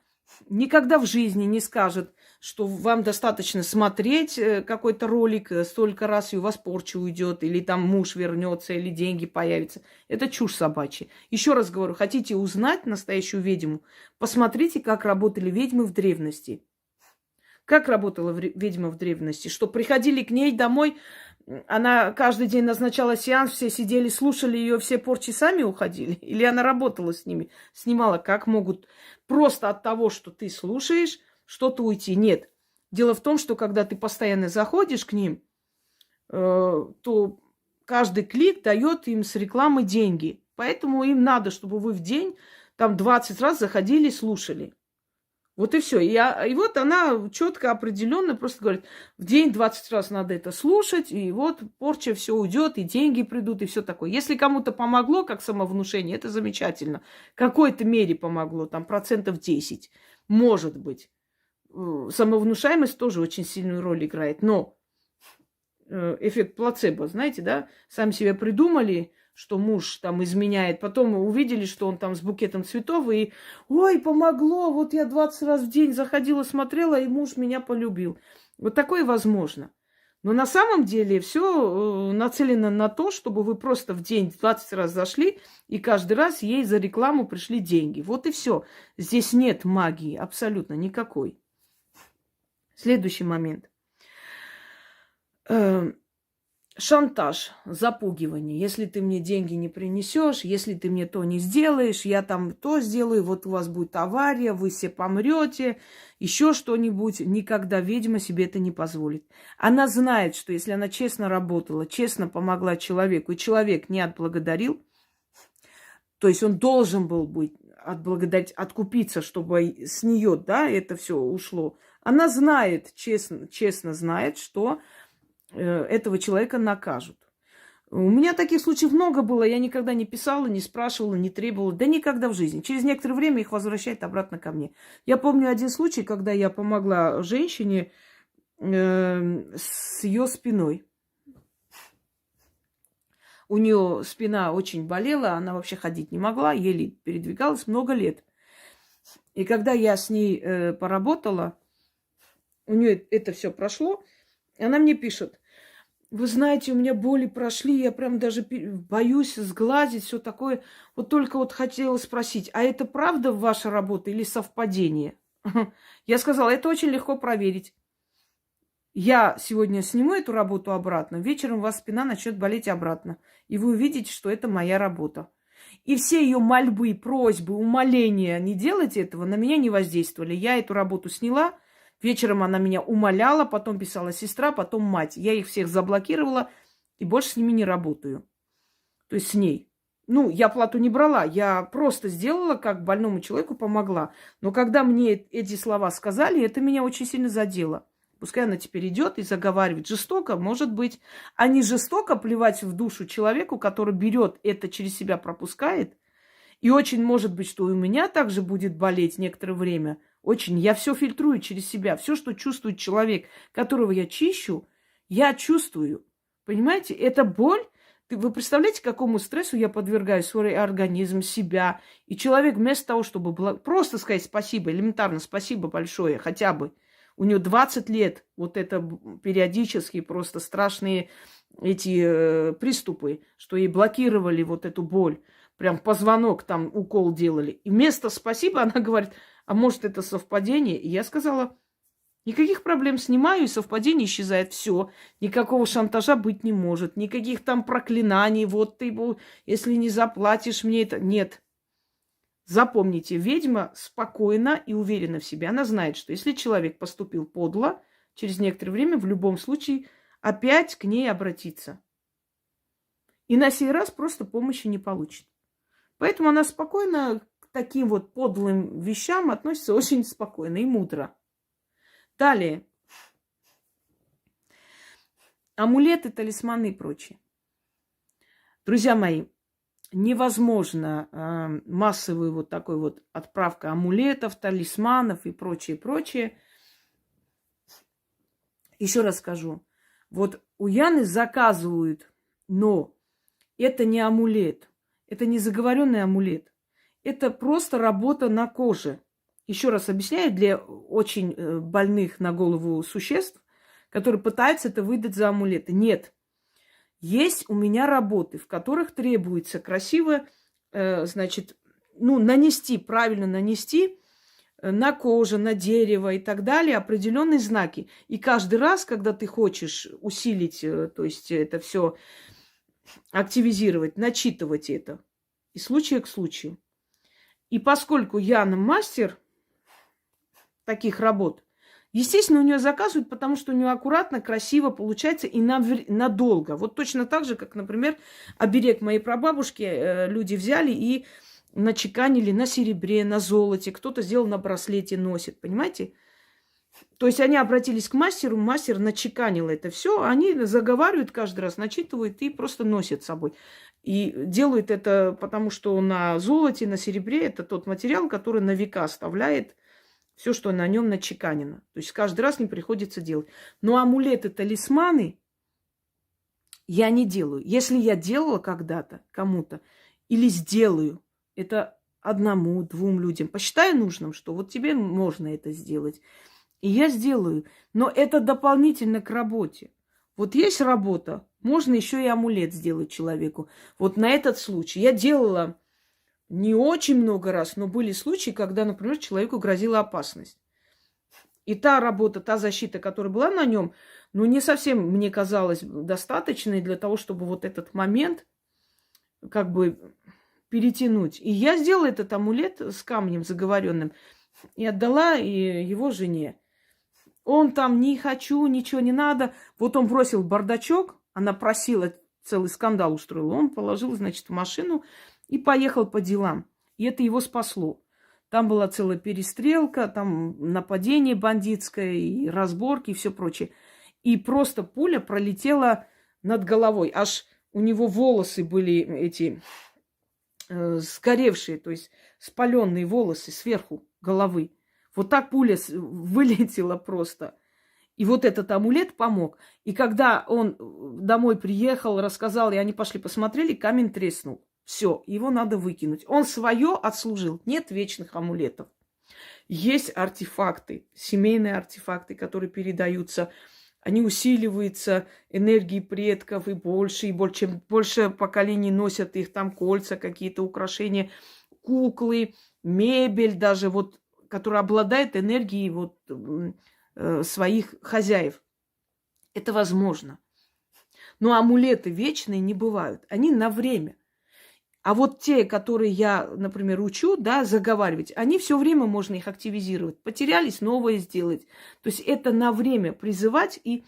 никогда в жизни не скажет, что вам достаточно смотреть какой-то ролик столько раз, и у вас порча уйдет, или там муж вернется, или деньги появятся. Это чушь собачья. Еще раз говорю, хотите узнать настоящую ведьму, посмотрите, как работали ведьмы в древности. Как работала ведьма в древности? Что приходили к ней домой, она каждый день назначала сеанс, все сидели, слушали ее, все порчи сами уходили? Или она работала с ними, снимала, как могут просто от того, что ты слушаешь, что-то уйти? Нет. Дело в том, что когда ты постоянно заходишь к ним, то каждый клик дает им с рекламы деньги. Поэтому им надо, чтобы вы в день там 20 раз заходили и слушали. Вот и все. И вот она четко, определенно просто говорит, в день 20 раз надо это слушать, и вот порча все уйдет, и деньги придут, и все такое. Если кому-то помогло, как самовнушение, это замечательно. В какой-то мере помогло, там 10%, может быть. Самовнушаемость тоже очень сильную роль играет. Но эффект плацебо, знаете, да, сами себе придумали, что муж там изменяет. Потом увидели, что он там с букетом цветов, и ой, помогло, вот я 20 раз в день заходила, смотрела, и муж меня полюбил. Вот такое возможно. Но на самом деле все нацелено на то, чтобы вы просто в день 20 раз зашли, и каждый раз ей за рекламу пришли деньги. Вот и все. Здесь нет магии абсолютно никакой. Следующий момент. Шантаж, запугивание. Если ты мне деньги не принесешь, если ты мне то не сделаешь, я там то сделаю, вот у вас будет авария, вы все помрете, еще что-нибудь. Никогда ведьма себе это не позволит. Она знает, что если она честно работала, честно помогла человеку, и человек не отблагодарил, то есть он должен был быть отблагодарить, откупиться, чтобы с нее, да, это все ушло. Она знает, честно знает, что этого человека накажут. У меня таких случаев много было. Я никогда не писала, не спрашивала, не требовала. Да никогда в жизни. Через некоторое время их возвращают обратно ко мне. Я помню один случай, когда я помогла женщине с ее спиной. У нее спина очень болела, она вообще ходить не могла, еле передвигалась много лет. И когда я с ней поработала, у нее это все прошло, она мне пишет: вы знаете, у меня боли прошли, я прям даже боюсь сглазить, все такое. Вот только вот хотела спросить, а это правда ваша работа или совпадение? Я сказала, это очень легко проверить. Я сегодня сниму эту работу обратно, вечером у вас спина начнет болеть обратно. И вы увидите, что это моя работа. И все ее мольбы, просьбы, умоления, не делайте этого, на меня не воздействовали. Я эту работу сняла, вечером она меня умоляла, потом писала сестра, потом мать. Я их всех заблокировала и больше с ними не работаю. То есть с ней. Ну, я плату не брала, я просто сделала, как больному человеку помогла. Но когда мне эти слова сказали, это меня очень сильно задело. Пускай она теперь идет и заговаривает жестоко, может быть, а не жестоко плевать в душу человеку, который берет это через себя, пропускает. И очень может быть, что и у меня также будет болеть некоторое время. Очень. Я все фильтрую через себя. Все, что чувствует человек, которого я чищу, я чувствую. Понимаете? Это боль. Вы представляете, какому стрессу я подвергаю свой организм, себя. И человек вместо того, чтобы просто сказать спасибо, элементарно спасибо большое, хотя бы. У нее 20 лет вот это периодически просто страшные эти приступы, что ей блокировали вот эту боль. Прям позвонок там укол делали. И вместо спасибо она говорит, а может это совпадение? И я сказала, никаких проблем, снимаю, и совпадение исчезает. Все. Никакого шантажа быть не может. Никаких там проклинаний. Вот ты, если не заплатишь мне это. Нет. Запомните, ведьма спокойна и уверена в себе. Она знает, что если человек поступил подло, через некоторое время в любом случае опять к ней обратиться. И на сей раз просто помощи не получит. Поэтому она спокойно к таким вот подлым вещам относится очень спокойно и мудро. Далее. Амулеты, талисманы и прочее. Друзья мои, невозможно массовую вот такой вот отправка амулетов, талисманов и прочее, прочее. Еще раз скажу. Вот у Яны заказывают, но это не амулет. Это не заговоренный амулет. Это просто работа на коже. Еще раз объясняю для очень больных на голову существ, которые пытаются это выдать за амулеты. Нет. Есть у меня работы, в которых требуется красиво, значит, нанести, правильно нанести на кожу, на дерево и так далее определенные знаки. И каждый раз, когда ты хочешь усилить, то есть это все активизировать, начитывать это из случая к случаю. И поскольку Яна мастер таких работ, естественно, у нее заказывают, потому что у нее аккуратно, красиво получается и надолго. Вот точно так же, как, например, оберег моей прабабушки люди взяли и начеканили на серебре, на золоте. Кто-то сделал на браслете, носит. Понимаете? То есть они обратились к мастеру, мастер начеканил это все, они заговаривают каждый раз, начитывают и просто носят с собой. И делают это потому, что на золоте, на серебре это тот материал, который на века оставляет все, что на нем начеканено. То есть каждый раз не приходится делать. Но амулеты, талисманы я не делаю. Если я делала когда-то кому-то или сделаю, это одному-двум людям, посчитаю нужным, что вот тебе можно это сделать. И я сделаю. Но это дополнительно к работе. Вот есть работа, можно еще и амулет сделать человеку. Вот на этот случай я делала не очень много раз, но были случаи, когда, например, человеку грозила опасность. И та работа, та защита, которая была на нем, не совсем, мне казалось, достаточной для того, чтобы вот этот момент как бы перетянуть. И я сделала этот амулет с камнем заговоренным и отдала его жене. Он там не хочу, ничего не надо. Вот он бросил бардачок, она просила, целый скандал устроила. Он положил, значит, в машину и поехал по делам. И это его спасло. Там была целая перестрелка, там нападение бандитское, и разборки, и все прочее. И просто пуля пролетела над головой. Аж у него волосы были эти сгоревшие, то есть спаленные волосы сверху головы. Вот так пуля вылетела просто. И вот этот амулет помог. И когда он домой приехал, рассказал, и они пошли посмотрели, камень треснул. Все, его надо выкинуть. Он свое отслужил. Нет вечных амулетов. Есть артефакты, семейные артефакты, которые передаются. Они усиливаются энергией предков и больше. Чем больше поколений носят их, там кольца, какие-то украшения, куклы, мебель даже, вот, которая обладает энергией вот, своих хозяев. Это возможно. Но амулеты вечные не бывают. Они на время. А вот те, которые я, например, учу, да, заговаривать, они все время можно их активизировать. Потерялись, новое сделать. То есть это на время призывать и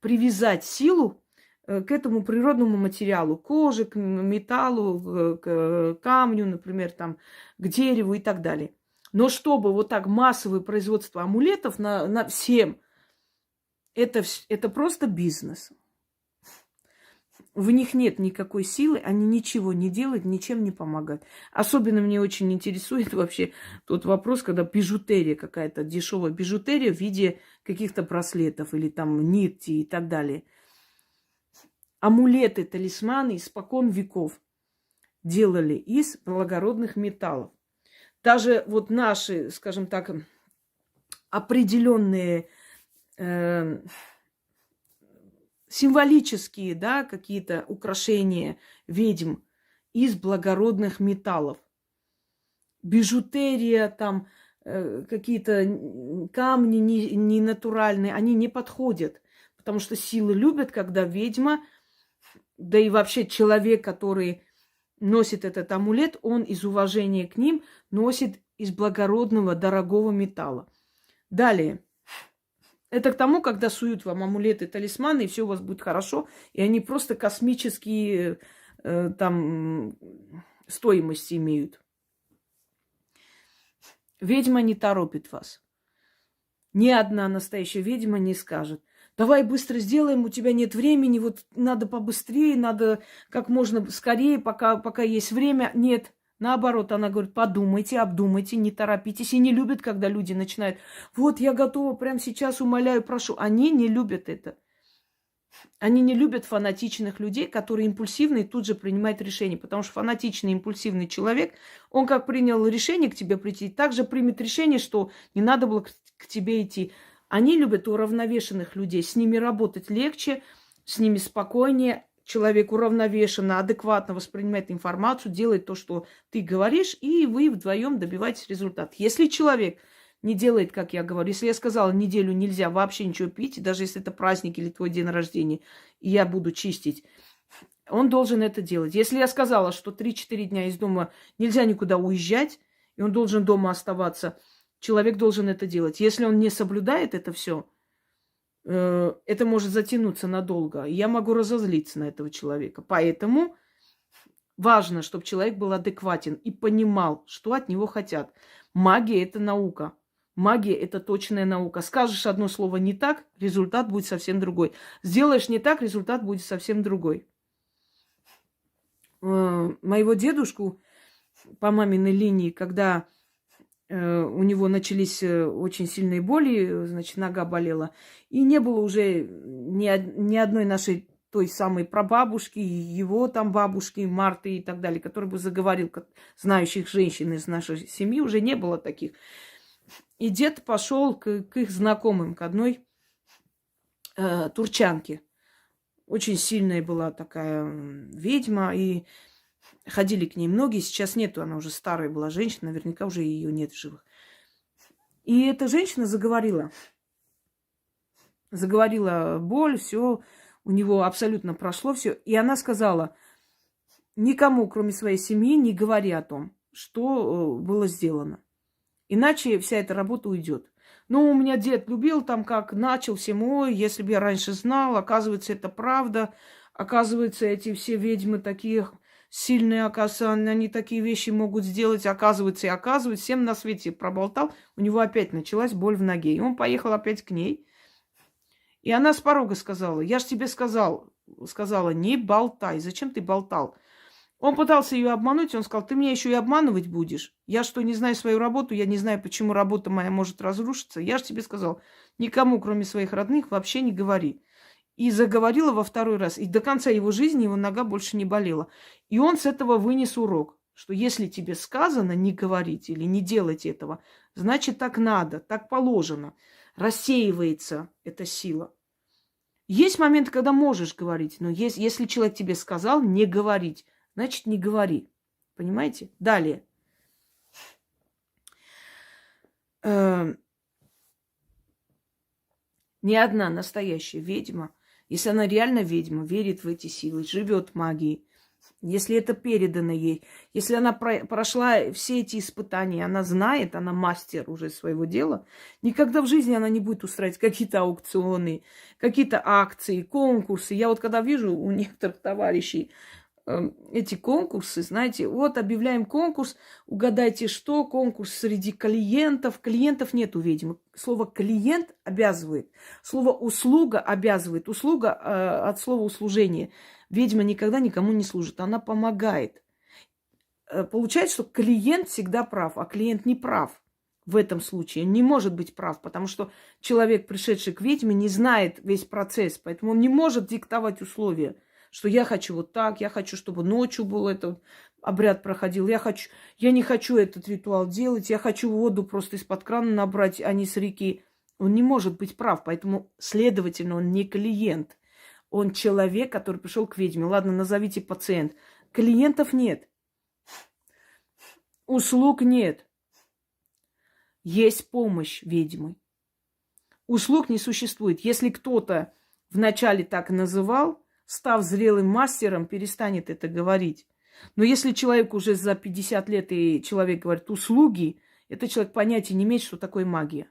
привязать силу к этому природному материалу, коже, к металлу, к камню, например, там, к дереву и так далее. Но чтобы вот так массовое производство амулетов на всем, это просто бизнес. В них нет никакой силы, они ничего не делают, ничем не помогают. Особенно мне очень интересует вообще тот вопрос, когда бижутерия какая-то, дешевая бижутерия в виде каких-то браслетов или там нити и так далее. Амулеты, талисманы испокон веков делали из благородных металлов. Даже вот наши, скажем так, определенные символические, да, какие-то украшения ведьм из благородных металлов. Бижутерия, там какие-то камни не натуральные, они не подходят. Потому что силы любят, когда ведьма, да и вообще человек, который носит этот амулет, он из уважения к ним носит из благородного, дорогого металла. Далее. Это к тому, когда суют вам амулеты, талисманы, и все у вас будет хорошо, и они просто космические там стоимости имеют. Ведьма не торопит вас. Ни одна настоящая ведьма не скажет: давай быстро сделаем, у тебя нет времени, вот надо побыстрее, надо как можно скорее, пока есть время. Нет. Наоборот, она говорит: подумайте, обдумайте, не торопитесь. И не любят, когда люди начинают: вот я готова прямо сейчас, умоляю, прошу. Они не любят это. Они не любят фанатичных людей, которые импульсивны и тут же принимают решение. Потому что фанатичный, импульсивный человек, он как принял решение к тебе прийти, так же примет решение, что не надо было к тебе идти. Они любят уравновешенных людей. С ними работать легче, с ними спокойнее. Человек уравновешенно, адекватно воспринимает информацию, делает то, что ты говоришь, и вы вдвоем добиваетесь результата. Если человек не делает, как я говорю, если я сказала, неделю нельзя вообще ничего пить, даже если это праздник или твой день рождения, и я буду чистить, он должен это делать. Если я сказала, что 3-4 дня из дома нельзя никуда уезжать, и он должен дома оставаться, человек должен это делать. Если он не соблюдает это все, это может затянуться надолго. Я могу разозлиться на этого человека. Поэтому важно, чтобы человек был адекватен и понимал, что от него хотят. Магия – это наука. Магия – это точная наука. Скажешь одно слово не так, результат будет совсем другой. Сделаешь не так, результат будет совсем другой. Моего дедушку по маминой линии, когда у него начались очень сильные боли, значит, нога болела. И не было уже ни одной нашей той самой прабабушки, его там бабушки, Марты и так далее, который бы заговорил, знающих женщин из нашей семьи, уже не было таких. И дед пошел к их знакомым, к одной турчанке. Очень сильная была такая ведьма, и ходили к ней многие, сейчас нету, она уже старая была женщина, наверняка уже ее нет в живых. И эта женщина заговорила. Заговорила боль, все, у него абсолютно прошло все. И она сказала: никому, кроме своей семьи, не говори о том, что было сделано. Иначе вся эта работа уйдет. Ну, у меня дед любил там, как начал всем: ой, если бы я раньше знал, оказывается, это правда. Оказывается, эти все ведьмы такие сильные, оказывается, они такие вещи могут сделать, оказывается, и оказывается. Всем на свете проболтал, у него опять началась боль в ноге. И он поехал опять к ней. И она с порога сказала: я ж тебе сказала, не болтай. Зачем ты болтал? Он пытался ее обмануть, он сказал: ты меня еще и обманывать будешь. Я что, не знаю свою работу, я не знаю, почему работа моя может разрушиться. Я же тебе сказал, никому, кроме своих родных, вообще не говори. И заговорила во второй раз. И до конца его жизни его нога больше не болела. И он с этого вынес урок, что если тебе сказано не говорить или не делать этого, значит, так надо, так положено. Рассеивается эта сила. Есть моменты, когда можешь говорить, но если человек тебе сказал не говорить, значит, не говори. Понимаете? Далее. Ни одна настоящая ведьма Если она реально ведьма, верит в эти силы, живет магией, если это передано ей, если она прошла все эти испытания, она знает, она мастер уже своего дела, никогда в жизни она не будет устраивать какие-то аукционы, какие-то акции, конкурсы. Я вот когда вижу у некоторых товарищей эти конкурсы, знаете, вот объявляем конкурс, угадайте что, конкурс среди клиентов. Клиентов нет у ведьмы. Слово клиент обязывает, слово услуга обязывает. Услуга от слова услужение. Ведьма никогда никому не служит, она помогает. Получается, что клиент всегда прав, а клиент не прав в этом случае. Он не может быть прав, потому что человек, пришедший к ведьме, не знает весь процесс, поэтому он не может диктовать условия, что я хочу вот так, я хочу, чтобы ночью был этот обряд проходил, я не хочу этот ритуал делать, я хочу воду просто из-под крана набрать, а не с реки. Он не может быть прав, поэтому, следовательно, он не клиент. Он человек, который пришел к ведьме. Ладно, назовите пациент. Клиентов нет. Услуг нет. Есть помощь ведьмы. Услуг не существует. Если кто-то вначале так называл, став зрелым мастером, перестанет это говорить. Но если человек уже за 50 лет, и человек говорит услуги, этот человек понятия не имеет, что такое магия.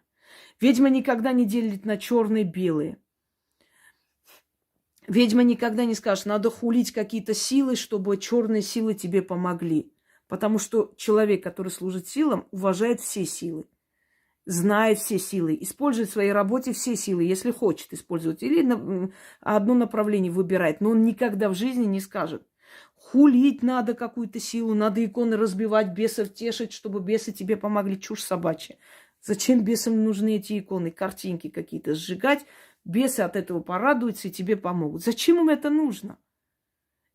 Ведьма никогда не делит на черные и белые. Ведьма никогда не скажет, надо хулить какие-то силы, чтобы черные силы тебе помогли. Потому что человек, который служит силам, уважает все силы, знает все силы, использует в своей работе все силы, если хочет использовать. Или одно направление выбирает. Но он никогда в жизни не скажет, хулить надо какую-то силу, надо иконы разбивать, бесов тешить, чтобы бесы тебе помогли. Чушь собачья. Зачем бесам нужны эти иконы, картинки какие-то сжигать? Бесы от этого порадуются и тебе помогут. Зачем им это нужно?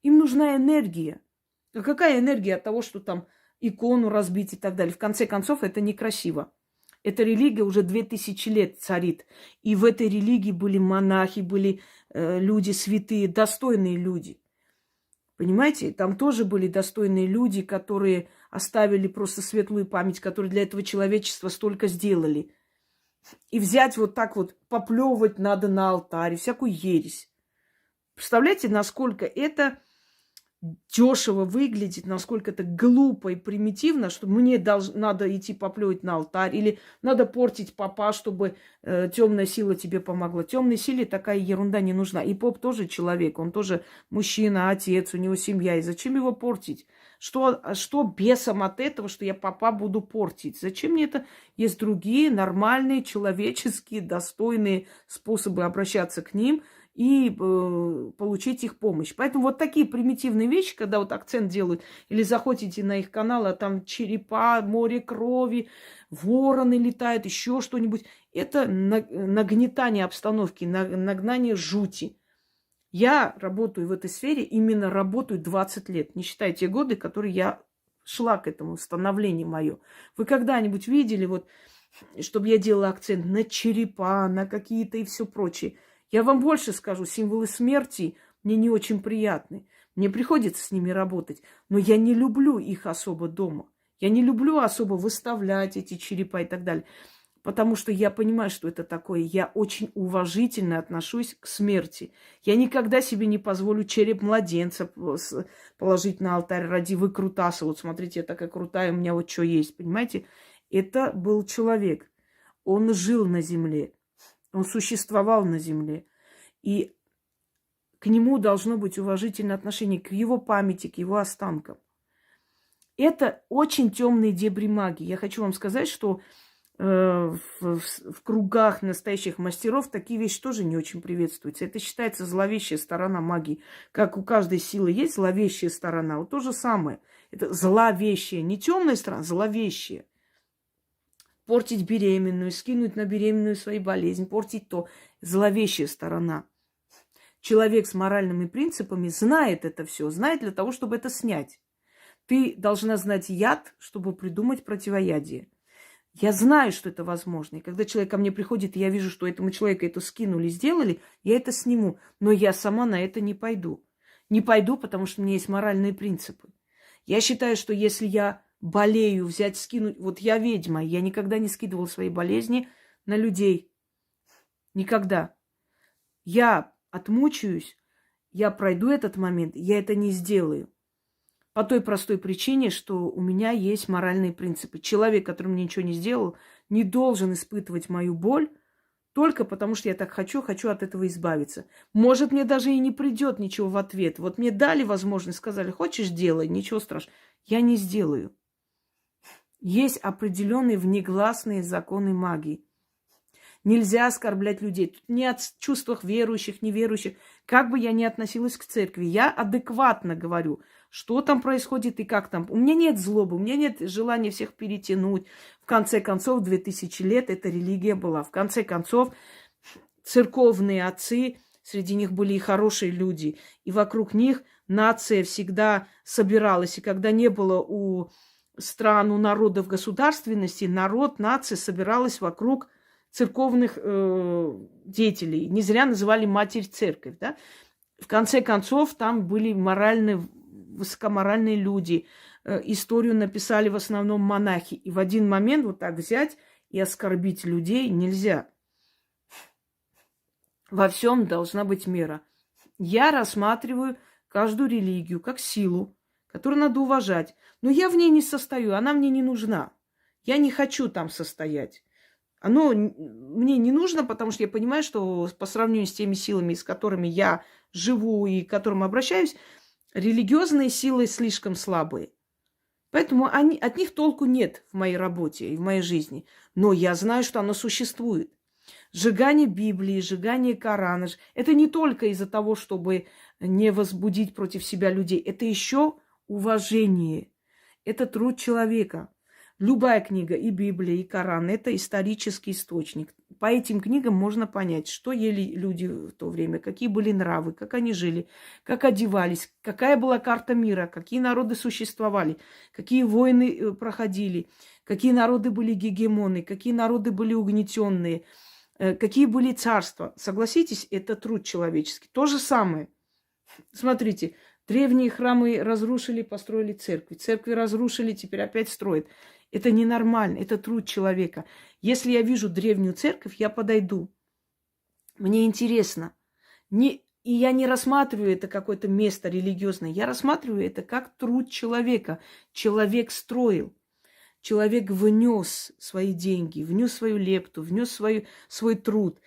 Им нужна энергия. А какая энергия от того, что там икону разбить и так далее? В конце концов, это некрасиво. Эта религия уже 2000 лет царит. И в этой религии были монахи, были люди святые, достойные люди. Понимаете? Там тоже были достойные люди, которые оставили просто светлую память, которые для этого человечества столько сделали. И взять вот так вот, поплевывать надо на алтаре, всякую ересь. Представляете, насколько это дешево выглядит, насколько это глупо и примитивно, что мне надо идти поплевывать на алтарь, или надо портить попа, чтобы темная сила тебе помогла. Темной силе такая ерунда не нужна. И поп тоже человек, он тоже мужчина, отец, у него семья. И зачем его портить? Что бесом от этого, что я попа буду портить? Зачем мне это? Есть другие нормальные, человеческие, достойные способы обращаться к ним и получить их помощь. Поэтому вот такие примитивные вещи, когда вот акцент делают, или заходите на их канал, а там черепа, море крови, вороны летают, еще что-нибудь, это нагнетание обстановки, нагнание жути. Я работаю в этой сфере, именно работаю 20 лет, не считая те годы, которые я шла к этому, становлению мое. Вы когда-нибудь видели, вот, чтобы я делала акцент на черепа, на какие-то и все прочее? Я вам больше скажу, символы смерти мне не очень приятны. Мне приходится с ними работать, но я не люблю их особо дома. Я не люблю особо выставлять эти черепа и так далее. Потому что я понимаю, что это такое. Я очень уважительно отношусь к смерти. Я никогда себе не позволю череп младенца положить на алтарь ради выкрутаса. Вот смотрите, я такая крутая, у меня вот что есть, понимаете? Это был человек. Он жил на земле. Он существовал на земле. И к нему должно быть уважительное отношение, к его памяти, к его останкам. Это очень темные дебри магии. Я хочу вам сказать, что в кругах настоящих мастеров такие вещи тоже не очень приветствуются. Это считается зловещая сторона магии. Как у каждой силы есть зловещая сторона. Вот то же самое. Это зловещая. Не темная сторона, зловещая. Портить беременную, скинуть на беременную свои болезни, портить то. Зловещая сторона. Человек с моральными принципами знает это все, знает для того, чтобы это снять. Ты должна знать яд, чтобы придумать противоядие. Я знаю, что это возможно. И когда человек ко мне приходит, и я вижу, что этому человеку это скинули, сделали, я это сниму. Но я сама на это не пойду. Не пойду, потому что у меня есть моральные принципы. Я считаю, что если я болею, взять, скинуть... Вот я ведьма, я никогда не скидывала свои болезни на людей. Никогда. Я отмучаюсь, я пройду этот момент, я это не сделаю. По той простой причине, что у меня есть моральные принципы. Человек, который мне ничего не сделал, не должен испытывать мою боль только потому, что я так хочу от этого избавиться. Может, мне даже и не придет ничего в ответ. Вот мне дали возможность, сказали, хочешь, делай, ничего страшного. Я не сделаю. Есть определенные внегласные законы магии. Нельзя оскорблять людей. Тут не от чувствах верующих, неверующих. Как бы я ни относилась к церкви, я адекватно говорю, что там происходит и как там. У меня нет злобы, у меня нет желания всех перетянуть. В конце концов, 2000 лет эта религия была. В конце концов, церковные отцы, среди них были и хорошие люди. И вокруг них нация всегда собиралась. И когда не было у стран, у народов государственности, народ, нация собиралась вокруг церковных деятелей. Не зря называли Матерь Церковь. Да? В конце концов, там были высокоморальные люди. Историю написали в основном монахи. И в один момент вот так взять и оскорбить людей нельзя. Во всем должна быть мера. Я рассматриваю каждую религию как силу, которую надо уважать. Но я в ней не состою, она мне не нужна. Я не хочу там состоять. Оно мне не нужно, потому что я понимаю, что по сравнению с теми силами, с которыми я живу и к которым обращаюсь, религиозные силы слишком слабые. Поэтому от них толку нет в моей работе и в моей жизни. Но я знаю, что оно существует. Сжигание Библии, сжигание Корана – это не только из-за того, чтобы не возбудить против себя людей. Это еще уважение. Это труд человека. Любая книга, и Библия, и Коран – это исторический источник. По этим книгам можно понять, что ели люди в то время, какие были нравы, как они жили, как одевались, какая была карта мира, какие народы существовали, какие войны проходили, какие народы были гегемоны, какие народы были угнетенные, какие были царства. Согласитесь, это труд человеческий. То же самое. Смотрите, древние храмы разрушили, построили церкви. Церкви разрушили, теперь опять строят. Это ненормально, это труд человека. Если я вижу древнюю церковь, я подойду. Мне интересно. И я не рассматриваю это какое-то место религиозное. Я рассматриваю это как труд человека. Человек строил. Человек внес свои деньги, внес свою лепту, внес свой труд.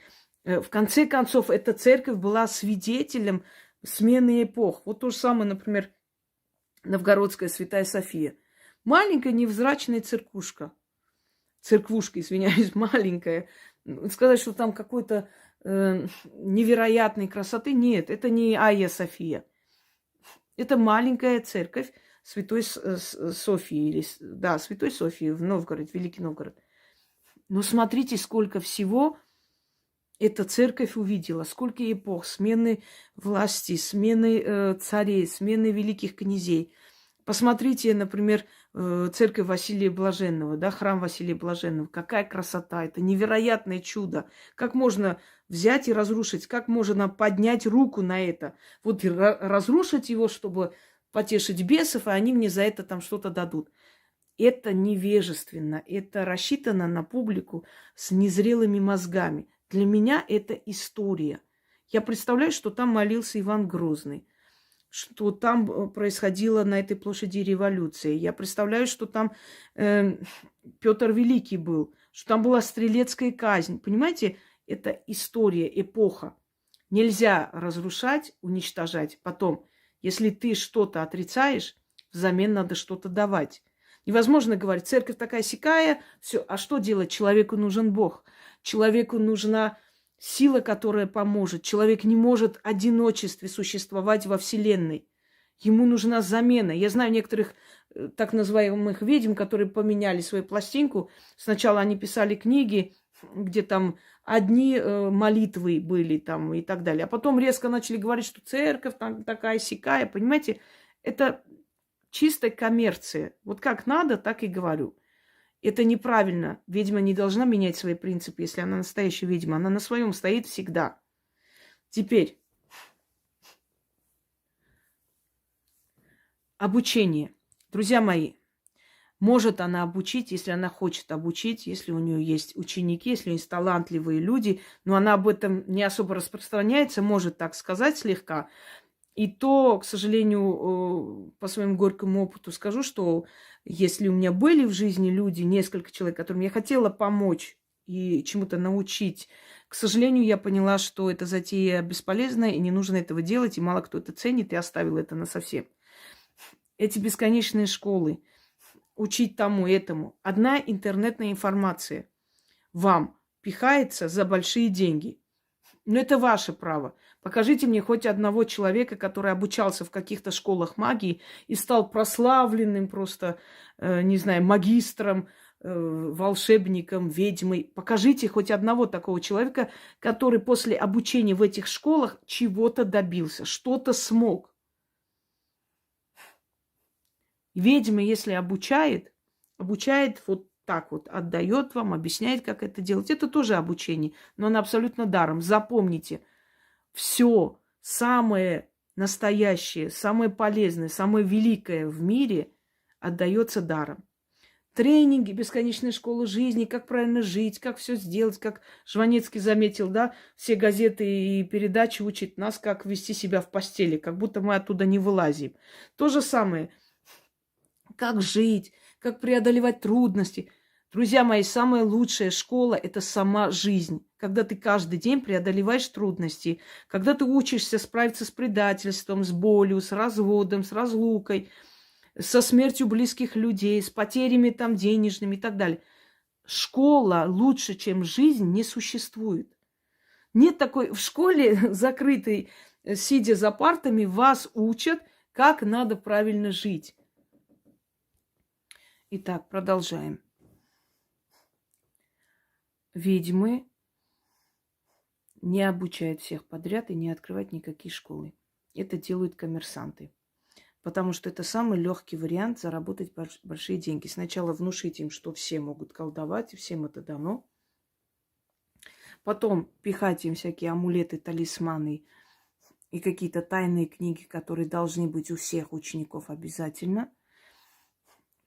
В конце концов, эта церковь была свидетелем смены эпох. Вот то же самое, например, Новгородская Святая София. Маленькая невзрачная церквушка, извиняюсь, маленькая. Сказать, что там какой-то невероятной красоты, нет, это не Айя София. Это маленькая церковь Святой Софии, Святой Софии в Новгород, Великий Новгород. Но смотрите, сколько всего эта церковь увидела, сколько эпох, смены власти, смены царей, смены великих князей. Посмотрите, например, церковь Василия Блаженного, да, храм Василия Блаженного. Какая красота, это невероятное чудо. Как можно взять и разрушить, как можно поднять руку на это. Вот разрушить его, чтобы потешить бесов, и они мне за это там что-то дадут. Это невежественно, это рассчитано на публику с незрелыми мозгами. Для меня это история. Я представляю, что там молился Иван Грозный, что там происходила на этой площади революция. Я представляю, что там Петр Великий был, что там была стрелецкая казнь. Понимаете, это история, эпоха. Нельзя разрушать, уничтожать. Потом, если ты что-то отрицаешь, взамен надо что-то давать. Невозможно говорить, церковь такая сякая, все. А что делать? Человеку нужен Бог. Человеку нужна сила, которая поможет. Человек не может в одиночестве существовать во Вселенной. Ему нужна замена. Я знаю некоторых так называемых ведьм, которые поменяли свою пластинку. Сначала они писали книги, где там одни молитвы были там и так далее. А потом резко начали говорить, что церковь там такая сякая. Понимаете, это чистая коммерция. Вот как надо, так и говорю. Это неправильно. Ведьма не должна менять свои принципы, если она настоящая ведьма. Она на своем стоит всегда. Теперь. Обучение. Друзья мои, Может она обучить, если она хочет обучить, если у нее есть ученики, если у нее есть талантливые люди, но она об этом не особо распространяется, может так сказать слегка. И то, к сожалению, по своему горькому опыту скажу, что если у меня были в жизни люди, несколько человек, которым я хотела помочь и чему-то научить, к сожалению, я поняла, что эта затея бесполезна, и не нужно этого делать, и мало кто это ценит, и оставил это насовсем. Эти бесконечные школы, учить тому, этому. Одна интернетная информация вам пихается за большие деньги. Но это ваше право. Покажите мне хоть одного человека, который обучался в каких-то школах магии и стал прославленным просто, не знаю, магистром, волшебником, ведьмой. Покажите хоть одного такого человека, который после обучения в этих школах чего-то добился, что-то смог. Ведьма, если обучает вот так вот, отдает вам, объясняет, как это делать. Это тоже обучение, но оно абсолютно даром. Запомните, все самое настоящее, самое полезное, самое великое в мире отдается даром. Тренинги, бесконечная школа жизни, как правильно жить, как все сделать, как Жванецкий заметил, да, все газеты и передачи учат нас, как вести себя в постели, как будто мы оттуда не вылазим. То же самое, как жить, как преодолевать трудности. Друзья мои, самая лучшая школа – это сама жизнь. Когда ты каждый день преодолеваешь трудности, когда ты учишься справиться с предательством, с болью, с разводом, с разлукой, со смертью близких людей, с потерями там денежными и так далее. Школа лучше, чем жизнь, не существует. Нет такой... В школе закрытой, сидя за партами, вас учат, как надо правильно жить. Итак, продолжаем. Ведьмы не обучают всех подряд и не открывают никакие школы. Это делают коммерсанты. Потому что это самый легкий вариант заработать большие деньги. Сначала внушить им, что все могут колдовать, и всем это дано. Потом пихать им всякие амулеты, талисманы и какие-то тайные книги, которые должны быть у всех учеников обязательно.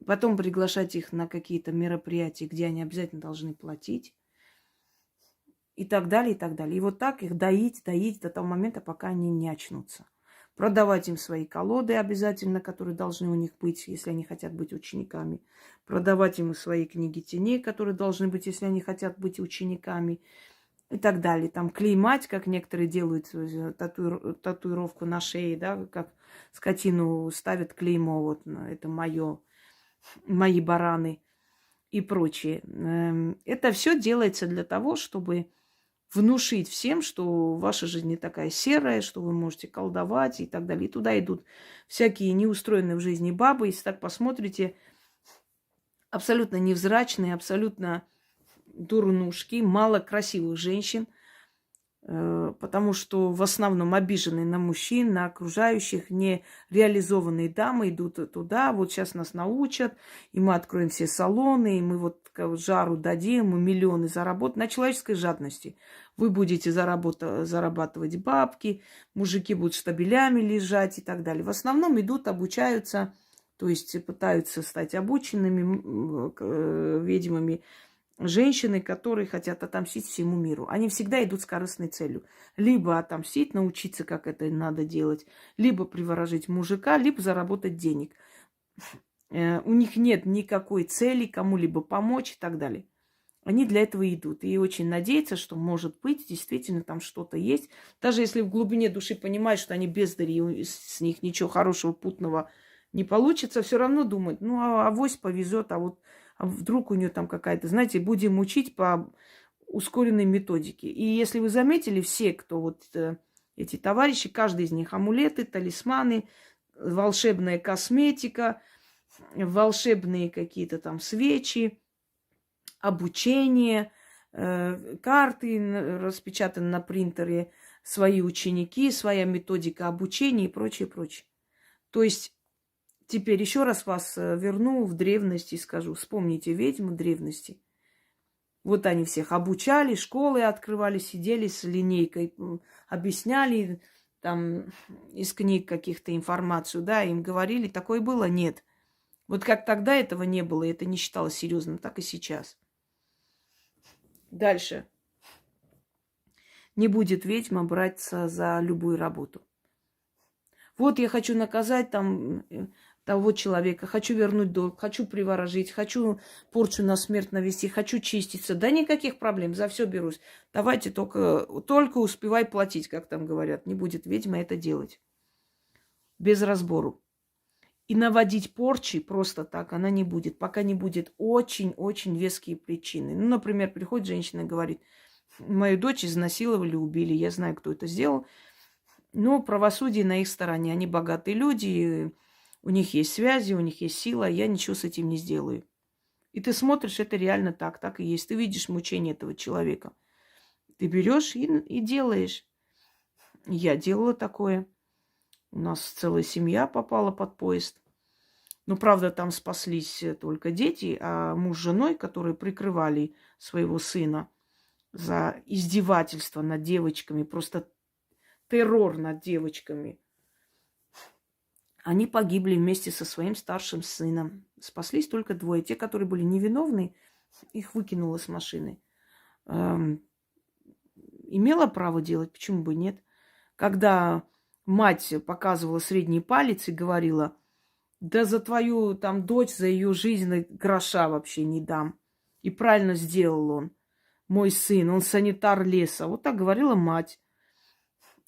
Потом приглашать их на какие-то мероприятия, где они обязательно должны платить. И так далее, и так далее. И вот так их доить до того момента, пока они не очнутся. Продавать им свои колоды обязательно, которые должны у них быть, если они хотят быть учениками. Продавать им свои книги теней, которые должны быть, если они хотят быть учениками. И так далее. Там клеймать, как некоторые делают татуировку на шее, да, как скотину ставят клеймо, вот это мое, мои бараны и прочее. Это все делается для того, чтобы внушить всем, что ваша жизнь не такая серая, что вы можете колдовать и так далее. И туда идут всякие неустроенные в жизни бабы. Если так посмотрите, абсолютно невзрачные, абсолютно дурнушки, мало красивых женщин, потому что в основном обиженные на мужчин, на окружающих, нереализованные дамы идут туда, вот сейчас нас научат, и мы откроем все салоны, и мы вот жару дадим, мы миллионы заработаем на человеческой жадности. Вы будете зарабатывать бабки, мужики будут штабелями лежать и так далее. В основном идут, обучаются, то есть пытаются стать обученными ведьмами, женщины, которые хотят отомстить всему миру. Они всегда идут с корыстной целью. Либо отомстить, научиться, как это надо делать, либо приворожить мужика, либо заработать денег. У них нет никакой цели кому-либо помочь и так далее. Они для этого идут. И очень надеются, что, может быть, действительно там что-то есть. Даже если в глубине души понимают, что они бездари, и с них ничего хорошего, путного не получится, все равно думают, ну, авось повезет, а вдруг у нее там какая-то, знаете, будем учить по ускоренной методике. И если вы заметили, все, кто вот эти товарищи, каждый из них амулеты, талисманы, волшебная косметика, волшебные какие-то там свечи, обучение, карты распечатаны на принтере, свои ученики, своя методика обучения и прочее, прочее. То есть теперь еще раз вас верну в древность и скажу, вспомните ведьму древности. Вот они всех обучали, школы открывали, сидели с линейкой, объясняли там из книг каких-то информацию, да, им говорили, такое было, нет. Вот как тогда этого не было, и это не считалось серьезным, так и сейчас. Дальше. Не будет ведьма браться за любую работу. Вот я хочу наказать там того человека, хочу вернуть долг, хочу приворожить, хочу порчу на смерть навести, хочу чиститься. Да никаких проблем, за все берусь. Давайте только успевай платить, как там говорят. Не будет ведьма это делать. Без разбору. И наводить порчи просто так она не будет, пока не будет очень-очень веские причины. Ну, например, приходит женщина и говорит: мою дочь изнасиловали, убили, я знаю, кто это сделал. Но правосудие на их стороне. Они богатые люди, у них есть связи, у них есть сила, я ничего с этим не сделаю. И ты смотришь, это реально так и есть. Ты видишь мучение этого человека. Ты берешь и делаешь. Я делала такое. У нас целая семья попала под поезд. Ну, правда, там спаслись только дети, а муж с женой, которые прикрывали своего сына за издевательство над девочками, просто террор над девочками, они погибли вместе со своим старшим сыном. Спаслись только двое. Те, которые были невиновны, их выкинуло с машины. Имела право делать, почему бы нет? Когда мать показывала средний палец и говорила: да за твою там дочь, за ее жизнь гроша вообще не дам. И правильно сделал он. Мой сын, он санитар леса. Вот так говорила мать.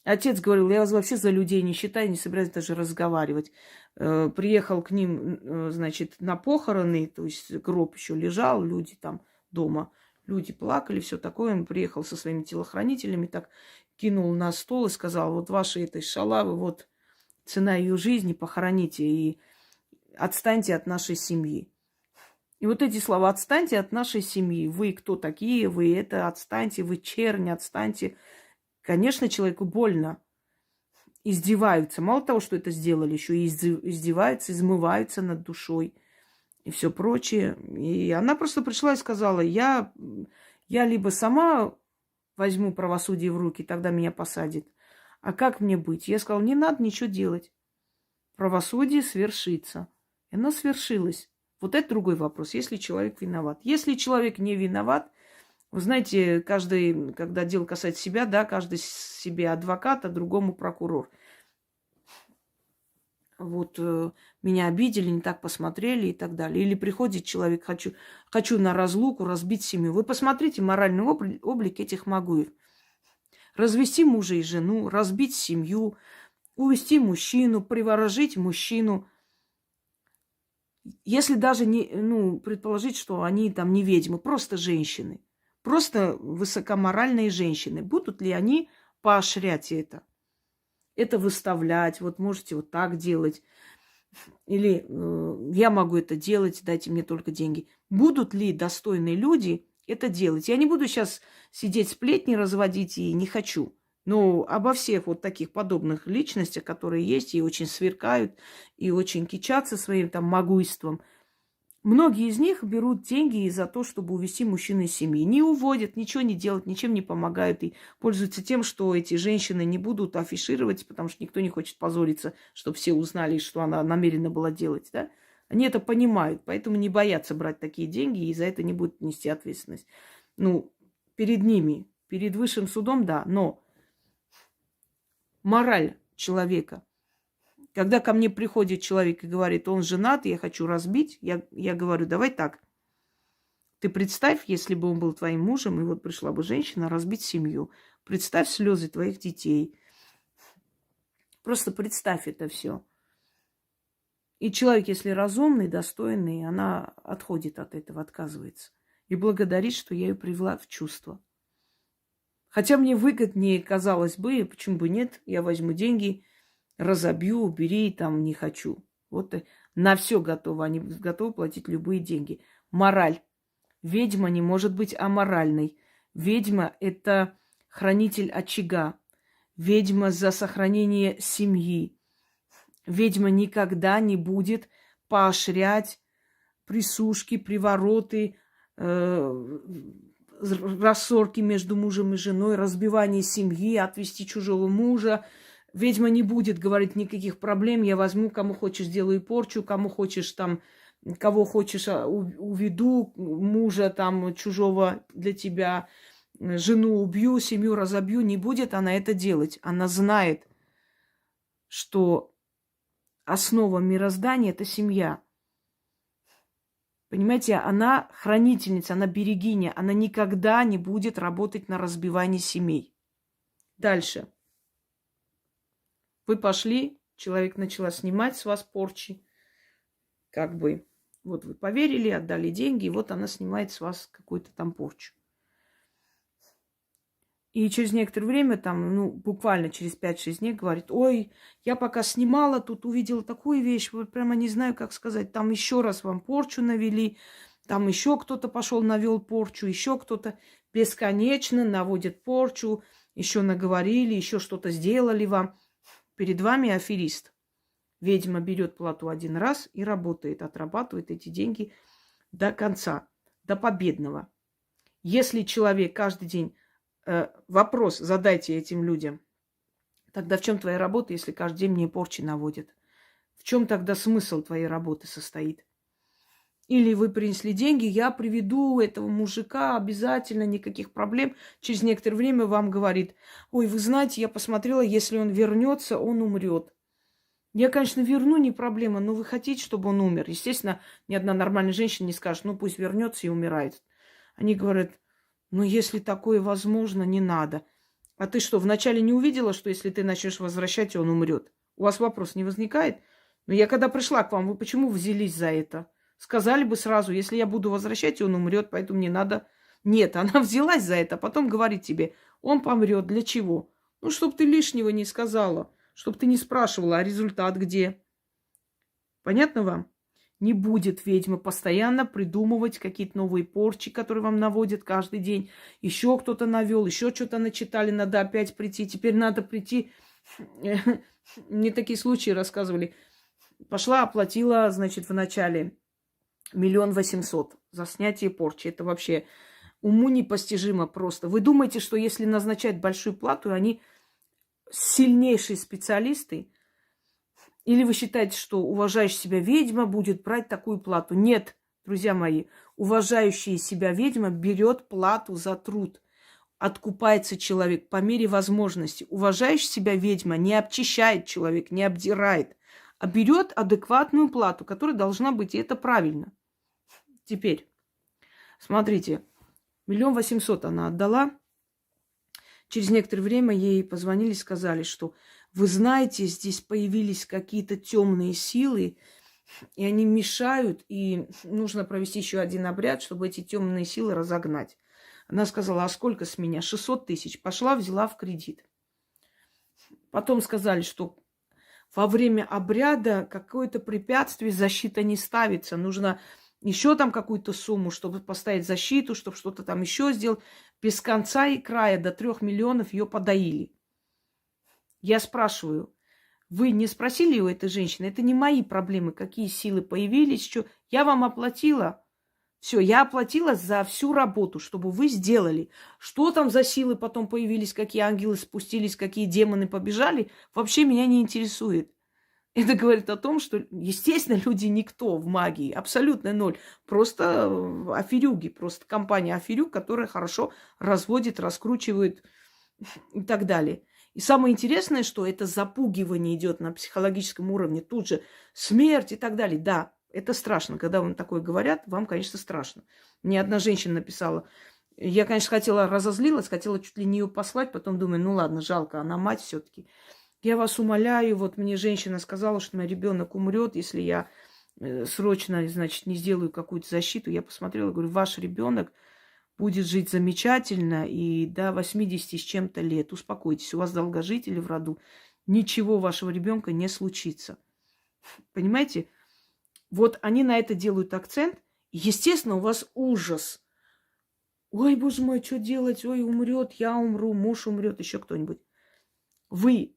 Отец говорил: я вас вообще за людей не считаю, не собираюсь даже разговаривать. Приехал к ним, значит, на похороны, то есть гроб еще лежал, люди там дома, люди плакали, все такое. Он приехал со своими телохранителями, так кинул на стол и сказал: вот ваши этой шалавы, вот цена ее жизни, похороните и отстаньте от нашей семьи. И вот эти слова: отстаньте от нашей семьи. Вы кто такие? Вы это, отстаньте, вы чернь, отстаньте. Конечно, человеку больно. Издеваются. Мало того, что это сделали, еще и издеваются, измываются над душой и все прочее. И она просто пришла и сказала: я либо сама возьму правосудие в руки, тогда меня посадят. А как мне быть? Я сказала: не надо ничего делать. Правосудие свершится. И оно свершилось. Вот это другой вопрос, если человек виноват. Если человек не виноват, вы знаете, каждый, когда дело касается себя, да, каждый себе адвокат, а другому прокурор. Вот меня обидели, не так посмотрели и так далее. Или приходит человек: хочу на разлуку, разбить семью. Вы посмотрите моральный облик этих Магуев. Развести мужа и жену, разбить семью, увести мужчину, приворожить мужчину. Если даже не, предположить, что они там не ведьмы, просто женщины, просто высокоморальные женщины, будут ли они поощрять это? Это выставлять, вот можете вот так делать, или я могу это делать, дайте мне только деньги. Будут ли достойные люди это делать? Я не буду сейчас сидеть сплетни разводить, и не хочу. Но обо всех вот таких подобных личностях, которые есть и очень сверкают, и очень кичатся своим там могуйством, многие из них берут деньги за то, чтобы увести мужчину из семьи. Не уводят, ничего не делают, ничем не помогают. И пользуются тем, что эти женщины не будут афишировать, потому что никто не хочет позориться, чтобы все узнали, что она намерена была делать. Да? Они это понимают, поэтому не боятся брать такие деньги, и за это не будут нести ответственность. Перед ними, перед высшим судом, да, но мораль человека. Когда ко мне приходит человек и говорит: он женат, я хочу разбить, я говорю: давай так. Ты представь, если бы он был твоим мужем, и вот пришла бы женщина разбить семью. Представь слезы твоих детей. Просто представь это все. И человек, если разумный, достойный, она отходит от этого, отказывается. И благодарит, что я ее привела в чувство. Хотя мне выгоднее, казалось бы, почему бы нет, я возьму деньги, разобью, убери, там не хочу. Вот на все готовы, они готовы платить любые деньги. Мораль. Ведьма не может быть аморальной. Ведьма – это хранитель очага. Ведьма за сохранение семьи. Ведьма никогда не будет поощрять присушки, привороты, рассорки между мужем и женой, разбивание семьи, отвести чужого мужа. Ведьма не будет говорить: никаких проблем, я возьму, кому хочешь, сделаю порчу, кому хочешь, там кого хочешь, уведу, мужа там чужого для тебя, жену убью, семью разобью. Не будет она это делать. Она знает, что основа мироздания – это семья. Понимаете, она хранительница, она берегиня, она никогда не будет работать на разбивание семей. Дальше. Вы пошли, человек начала снимать с вас порчи. Как бы, вот вы поверили, отдали деньги, и вот она снимает с вас какую-то там порчу. И через некоторое время, там, ну, буквально через 5-6 дней говорит: ой, я пока снимала, тут увидела такую вещь, вот прямо не знаю, как сказать, там еще раз вам порчу навели, там еще кто-то пошел, навел порчу, еще кто-то бесконечно наводит порчу, еще наговорили, еще что-то сделали вам. Перед вами аферист. Ведьма берет плату один раз и работает, отрабатывает эти деньги до конца, до победного. Если человек каждый день... Вопрос задайте этим людям. Тогда в чем твоя работа, если каждый день мне порчи наводят? В чем тогда смысл твоей работы состоит? Или вы принесли деньги, я приведу этого мужика обязательно, никаких проблем. Через некоторое время вам говорит: ой, вы знаете, я посмотрела, если он вернется, он умрет. Я, конечно, верну, не проблема, но вы хотите, чтобы он умер? Естественно, ни одна нормальная женщина не скажет: ну пусть вернется и умирает. Они говорят: ну если такое возможно, не надо. А ты что, вначале не увидела, что если ты начнешь возвращать, он умрет? У вас вопрос не возникает? Но я когда пришла к вам, вы почему взялись за это? Сказали бы сразу: если я буду возвращать, он умрет, поэтому не надо. Нет, она взялась за это, а потом говорит тебе: он помрет. Для чего? Ну, чтобы ты лишнего не сказала. Чтобы ты не спрашивала, а результат где? Понятно вам? Не будет ведьма постоянно придумывать какие-то новые порчи, которые вам наводят каждый день. Еще кто-то навел, еще что-то начитали, надо опять прийти. Теперь надо прийти. Мне такие случаи рассказывали. Пошла, оплатила, значит, в начале 1 800 000 за снятие порчи. Это вообще уму непостижимо просто. Вы думаете, что если назначать большую плату, они сильнейшие специалисты? Или вы считаете, что уважающая себя ведьма будет брать такую плату? Нет, друзья мои. Уважающая себя ведьма берет плату за труд. Откупается человек по мере возможности. Уважающая себя ведьма не обчищает человек, не обдирает, а берет адекватную плату, которая должна быть, и это правильно. Теперь, смотрите, 1 800 000 она отдала. Через некоторое время ей позвонили и сказали, что вы знаете, здесь появились какие-то темные силы, и они мешают, и нужно провести еще один обряд, чтобы эти темные силы разогнать. Она сказала: а сколько с меня? 600 000. Пошла, взяла в кредит. Потом сказали, что во время обряда какое-то препятствие, защита не ставится. Нужно еще там какую-то сумму, чтобы поставить защиту, чтобы что-то там еще сделать. Без конца и края до 3 миллионов ее подоили. Я спрашиваю: вы не спросили у этой женщины? Это не мои проблемы, какие силы появились, что я вам оплатила. Все, я оплатила за всю работу, чтобы вы сделали. Что там за силы потом появились, какие ангелы спустились, какие демоны побежали, вообще меня не интересует. Это говорит о том, что, естественно, люди никто в магии, абсолютно ноль. Просто аферюги, просто компания аферюг, которая хорошо разводит, раскручивает и так далее. И самое интересное, что это запугивание идет на психологическом уровне. Тут же смерть и так далее. Да, это страшно. Когда вам такое говорят, вам, конечно, страшно. Мне одна женщина написала. Я, конечно, разозлилась, хотела чуть ли не ее послать. Потом думаю, ну ладно, жалко, она мать все-таки. Я вас умоляю, вот мне женщина сказала, что мой ребенок умрет, если я срочно, значит, не сделаю какую-то защиту. Я посмотрела, говорю: ваш ребенок будет жить замечательно и до 80 с чем-то лет. Успокойтесь, у вас долгожители в роду. Ничего вашего ребенка не случится. Понимаете? Вот они на это делают акцент. Естественно, у вас ужас. Ой, боже мой, что делать? Ой, умрет, я умру, муж умрет, еще кто-нибудь. Вы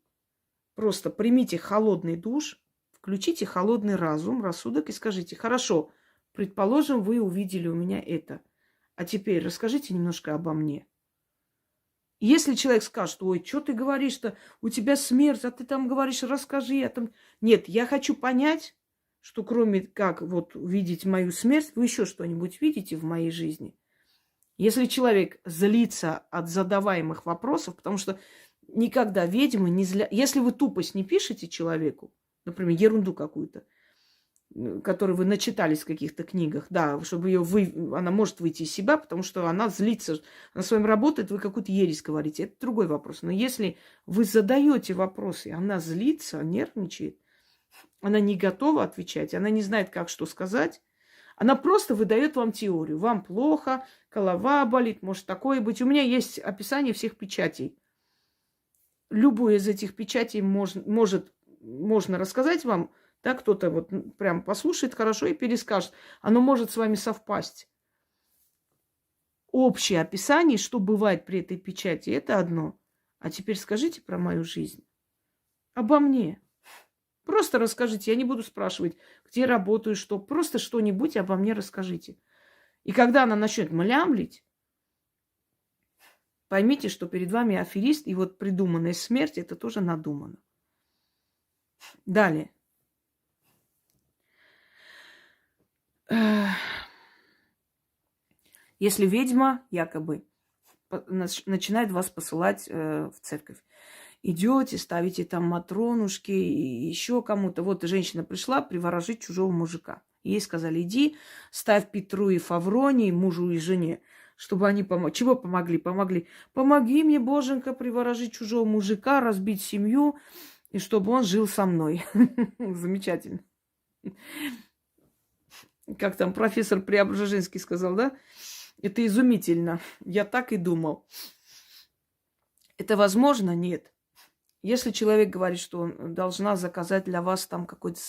просто примите холодный душ, включите холодный разум, рассудок и скажите: хорошо, предположим, вы увидели у меня это. А теперь расскажите немножко обо мне. Если человек скажет: ой, что ты говоришь-то, у тебя смерть, а ты там говоришь, расскажи. А там... Нет, я хочу понять, что кроме как вот увидеть мою смерть, вы еще что-нибудь видите в моей жизни? Если человек злится от задаваемых вопросов, потому что никогда ведьмы не зля... Если вы тупость не пишете человеку, например, ерунду какую-то, которую вы начитались в каких-то книгах, да, чтобы она может выйти из себя, потому что она злится, она с вами работает, вы какую-то ересь говорите. Это другой вопрос. Но если вы задаете вопросы, она злится, нервничает, она не готова отвечать, она не знает, как что сказать, она просто выдает вам теорию. Вам плохо, голова болит, может такое быть. У меня есть описание всех печатей. Любую из этих печатей можно рассказать вам. Да, кто-то вот прям послушает хорошо и перескажет. Оно может с вами совпасть. Общее описание, что бывает при этой печати, это одно. А теперь скажите про мою жизнь. Обо мне. Просто расскажите. Я не буду спрашивать, где работаю, что. Просто что-нибудь обо мне расскажите. И когда она начнет млямлить, поймите, что перед вами аферист, и вот придуманная смерть, это тоже надумано. Далее. Если ведьма якобы начинает вас посылать в церковь, идете, ставите там матронушки и еще кому-то. Вот женщина пришла приворожить чужого мужика. Ей сказали, иди, ставь Петру и Фавронии, мужу и жене, чтобы они помогли. Чего помогли? Помогли. Помоги мне, Боженька, приворожить чужого мужика, разбить семью, и чтобы он жил со мной. Замечательно. Как там профессор Преображенский сказал, да? Это изумительно. Я так и думал. Это возможно? Нет. Если человек говорит, что он должна заказать для вас там какой-то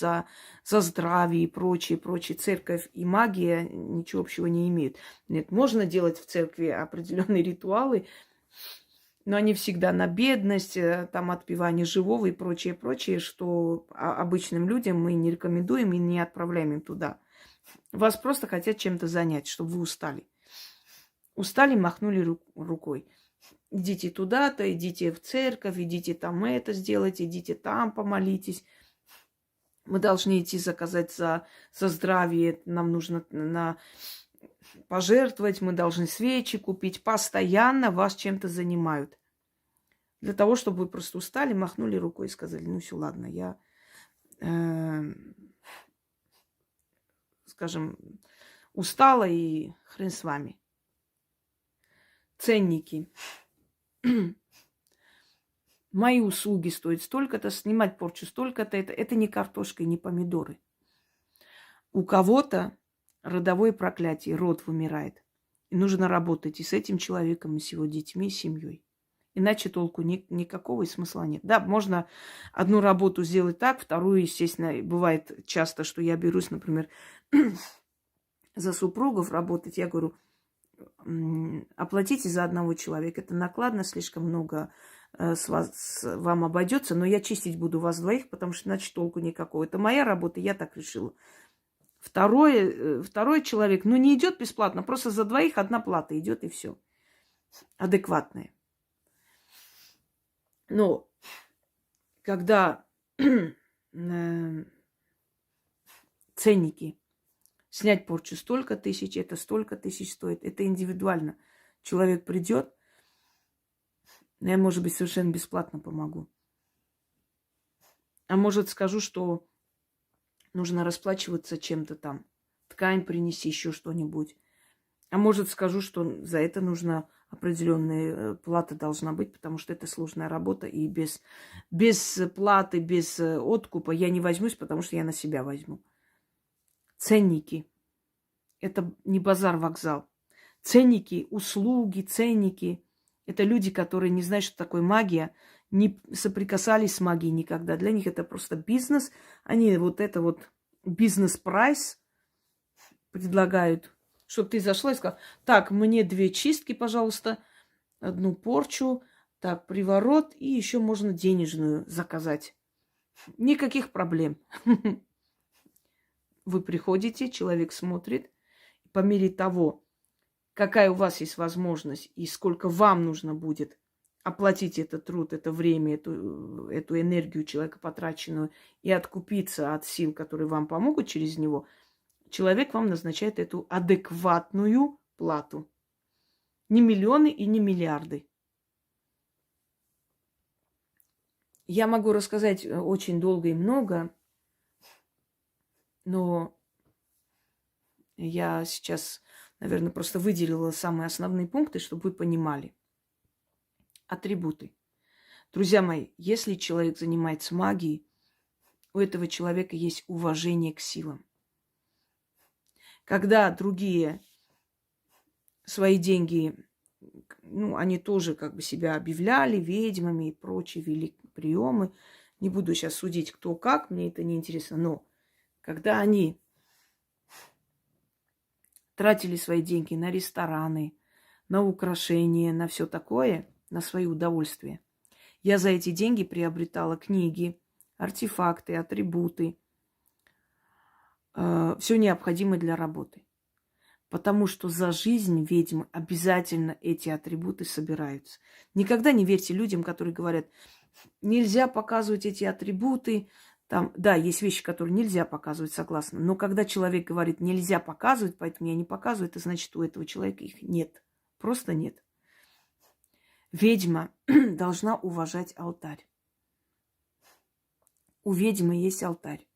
за здравие и прочее, церковь и магия ничего общего не имеют. Нет, можно делать в церкви определенные ритуалы, но они всегда на бедность, там отпевание живого и прочее, что обычным людям мы не рекомендуем и не отправляем им туда. Вас просто хотят чем-то занять, чтобы вы устали. Устали, махнули рукой. Идите туда-то, идите в церковь, идите там это сделать, идите там помолитесь. Мы должны идти заказать за здравие, нам нужно пожертвовать, мы должны свечи купить. Постоянно вас чем-то занимают. Для того, чтобы вы просто устали, махнули рукой и сказали, ну все, ладно, я, скажем, устала и хрен с вами. Ценники. Мои услуги стоят столько-то, снимать порчу столько-то. Это не картошка и не помидоры. У кого-то родовое проклятие, род вымирает. И нужно работать и с этим человеком, и с его детьми, и семьей. Иначе толку никакого и смысла нет. Да, можно одну работу сделать так, вторую, естественно, бывает часто, что я берусь, например, за супругов работать. Я говорю, оплатите за одного человека. Это накладно, слишком много вам обойдется, но я чистить буду вас двоих, потому что иначе толку никакого. Это моя работа, я так решила. Второй человек, не идет бесплатно, просто за двоих одна плата идет и все. Адекватная. Но когда ценники, снять порчу столько тысяч, это столько тысяч стоит, это индивидуально. Человек придет, я, может быть, совершенно бесплатно помогу. А может, скажу, что нужно расплачиваться чем-то там. Ткань принеси, еще что-нибудь. А может, скажу, что за это нужна определенная плата должна быть, потому что это сложная работа. И без платы, без откупа я не возьмусь, потому что я на себя возьму. Ценники. Это не базар-вокзал. Ценники, услуги, ценники. Это люди, которые не знают, что такое магия, не соприкасались с магией никогда. Для них это просто бизнес. Они бизнес-прайс предлагают, чтобы ты зашла и сказала, так, мне 2 чистки, пожалуйста, 1 порчу, так, приворот, и еще можно денежную заказать. Никаких проблем. Вы приходите, человек смотрит, по мере того, какая у вас есть возможность и сколько вам нужно будет оплатить этот труд, это время, эту энергию человека потраченную и откупиться от сил, которые вам помогут через него, человек вам назначает эту адекватную плату. Не миллионы и не миллиарды. Я могу рассказать очень долго и много, но я сейчас, наверное, просто выделила самые основные пункты, чтобы вы понимали. Атрибуты. Друзья мои, если человек занимается магией, у этого человека есть уважение к силам. Когда другие свои деньги, они тоже как бы себя объявляли ведьмами и прочие, вели приемы. Не буду сейчас судить, кто как, мне это не интересно. Но когда они тратили свои деньги на рестораны, на украшения, на все такое, на свои удовольствия, я за эти деньги приобретала книги, артефакты, атрибуты, все необходимое для работы. Потому что за жизнь ведьмы обязательно эти атрибуты собираются. Никогда не верьте людям, которые говорят, нельзя показывать эти атрибуты. Там, да, есть вещи, которые нельзя показывать, согласна. Но когда человек говорит, нельзя показывать, поэтому я не показываю, это значит, у этого человека их нет. Просто нет. Ведьма должна уважать алтарь. У ведьмы есть алтарь.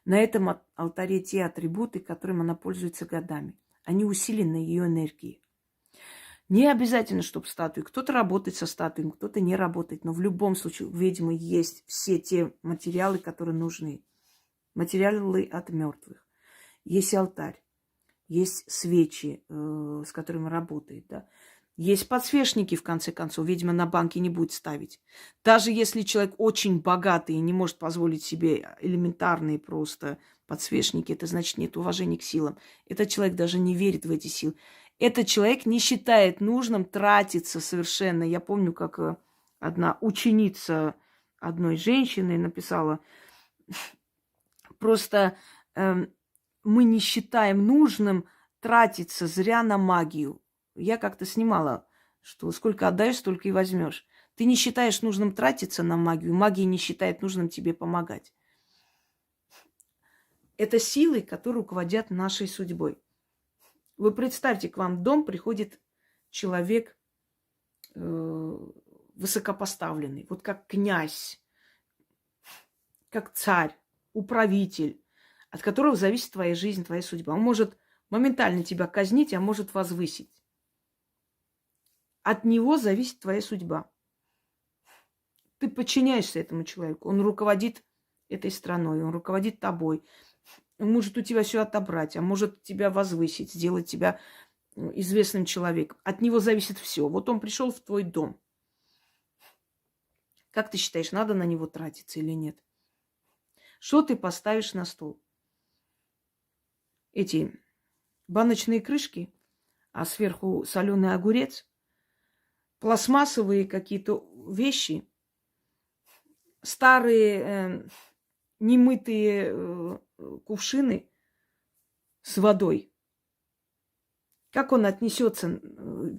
На этом алтаре те атрибуты, которым она пользуется годами. Они усилены ее энергией. Не обязательно, чтобы статуи. Кто-то работает со статуями, кто-то не работает. Но в любом случае у ведьмы есть все те материалы, которые нужны. Материалы от мертвых. Есть алтарь. Есть свечи, с которыми работает. Да? Есть подсвечники, в конце концов. Ведьма на банке не будет ставить. Даже если человек очень богатый и не может позволить себе элементарные просто подсвечники, это значит нет уважения к силам. Этот человек даже не верит в эти силы. Этот человек не считает нужным тратиться совершенно. Я помню, как одна ученица одной женщины написала, просто мы не считаем нужным тратиться зря на магию. Я как-то снимала, что сколько отдаешь, столько и возьмешь. Ты не считаешь нужным тратиться на магию, магия не считает нужным тебе помогать. Это силы, которые руководят нашей судьбой. Вы представьте, к вам в дом приходит человек высокопоставленный, вот как князь, как царь, управитель, от которого зависит твоя жизнь, твоя судьба. Он может моментально тебя казнить, а может возвысить. От него зависит твоя судьба. Ты подчиняешься этому человеку. Он руководит этой страной, он руководит тобой. Он может у тебя все отобрать, а может тебя возвысить, сделать тебя известным человеком. От него зависит все. Вот он пришел в твой дом. Как ты считаешь, надо на него тратиться или нет? Что ты поставишь на стол? Эти баночные крышки, а сверху соленый огурец, пластмассовые какие-то вещи, старые немытые кувшины с водой. Как он отнесется,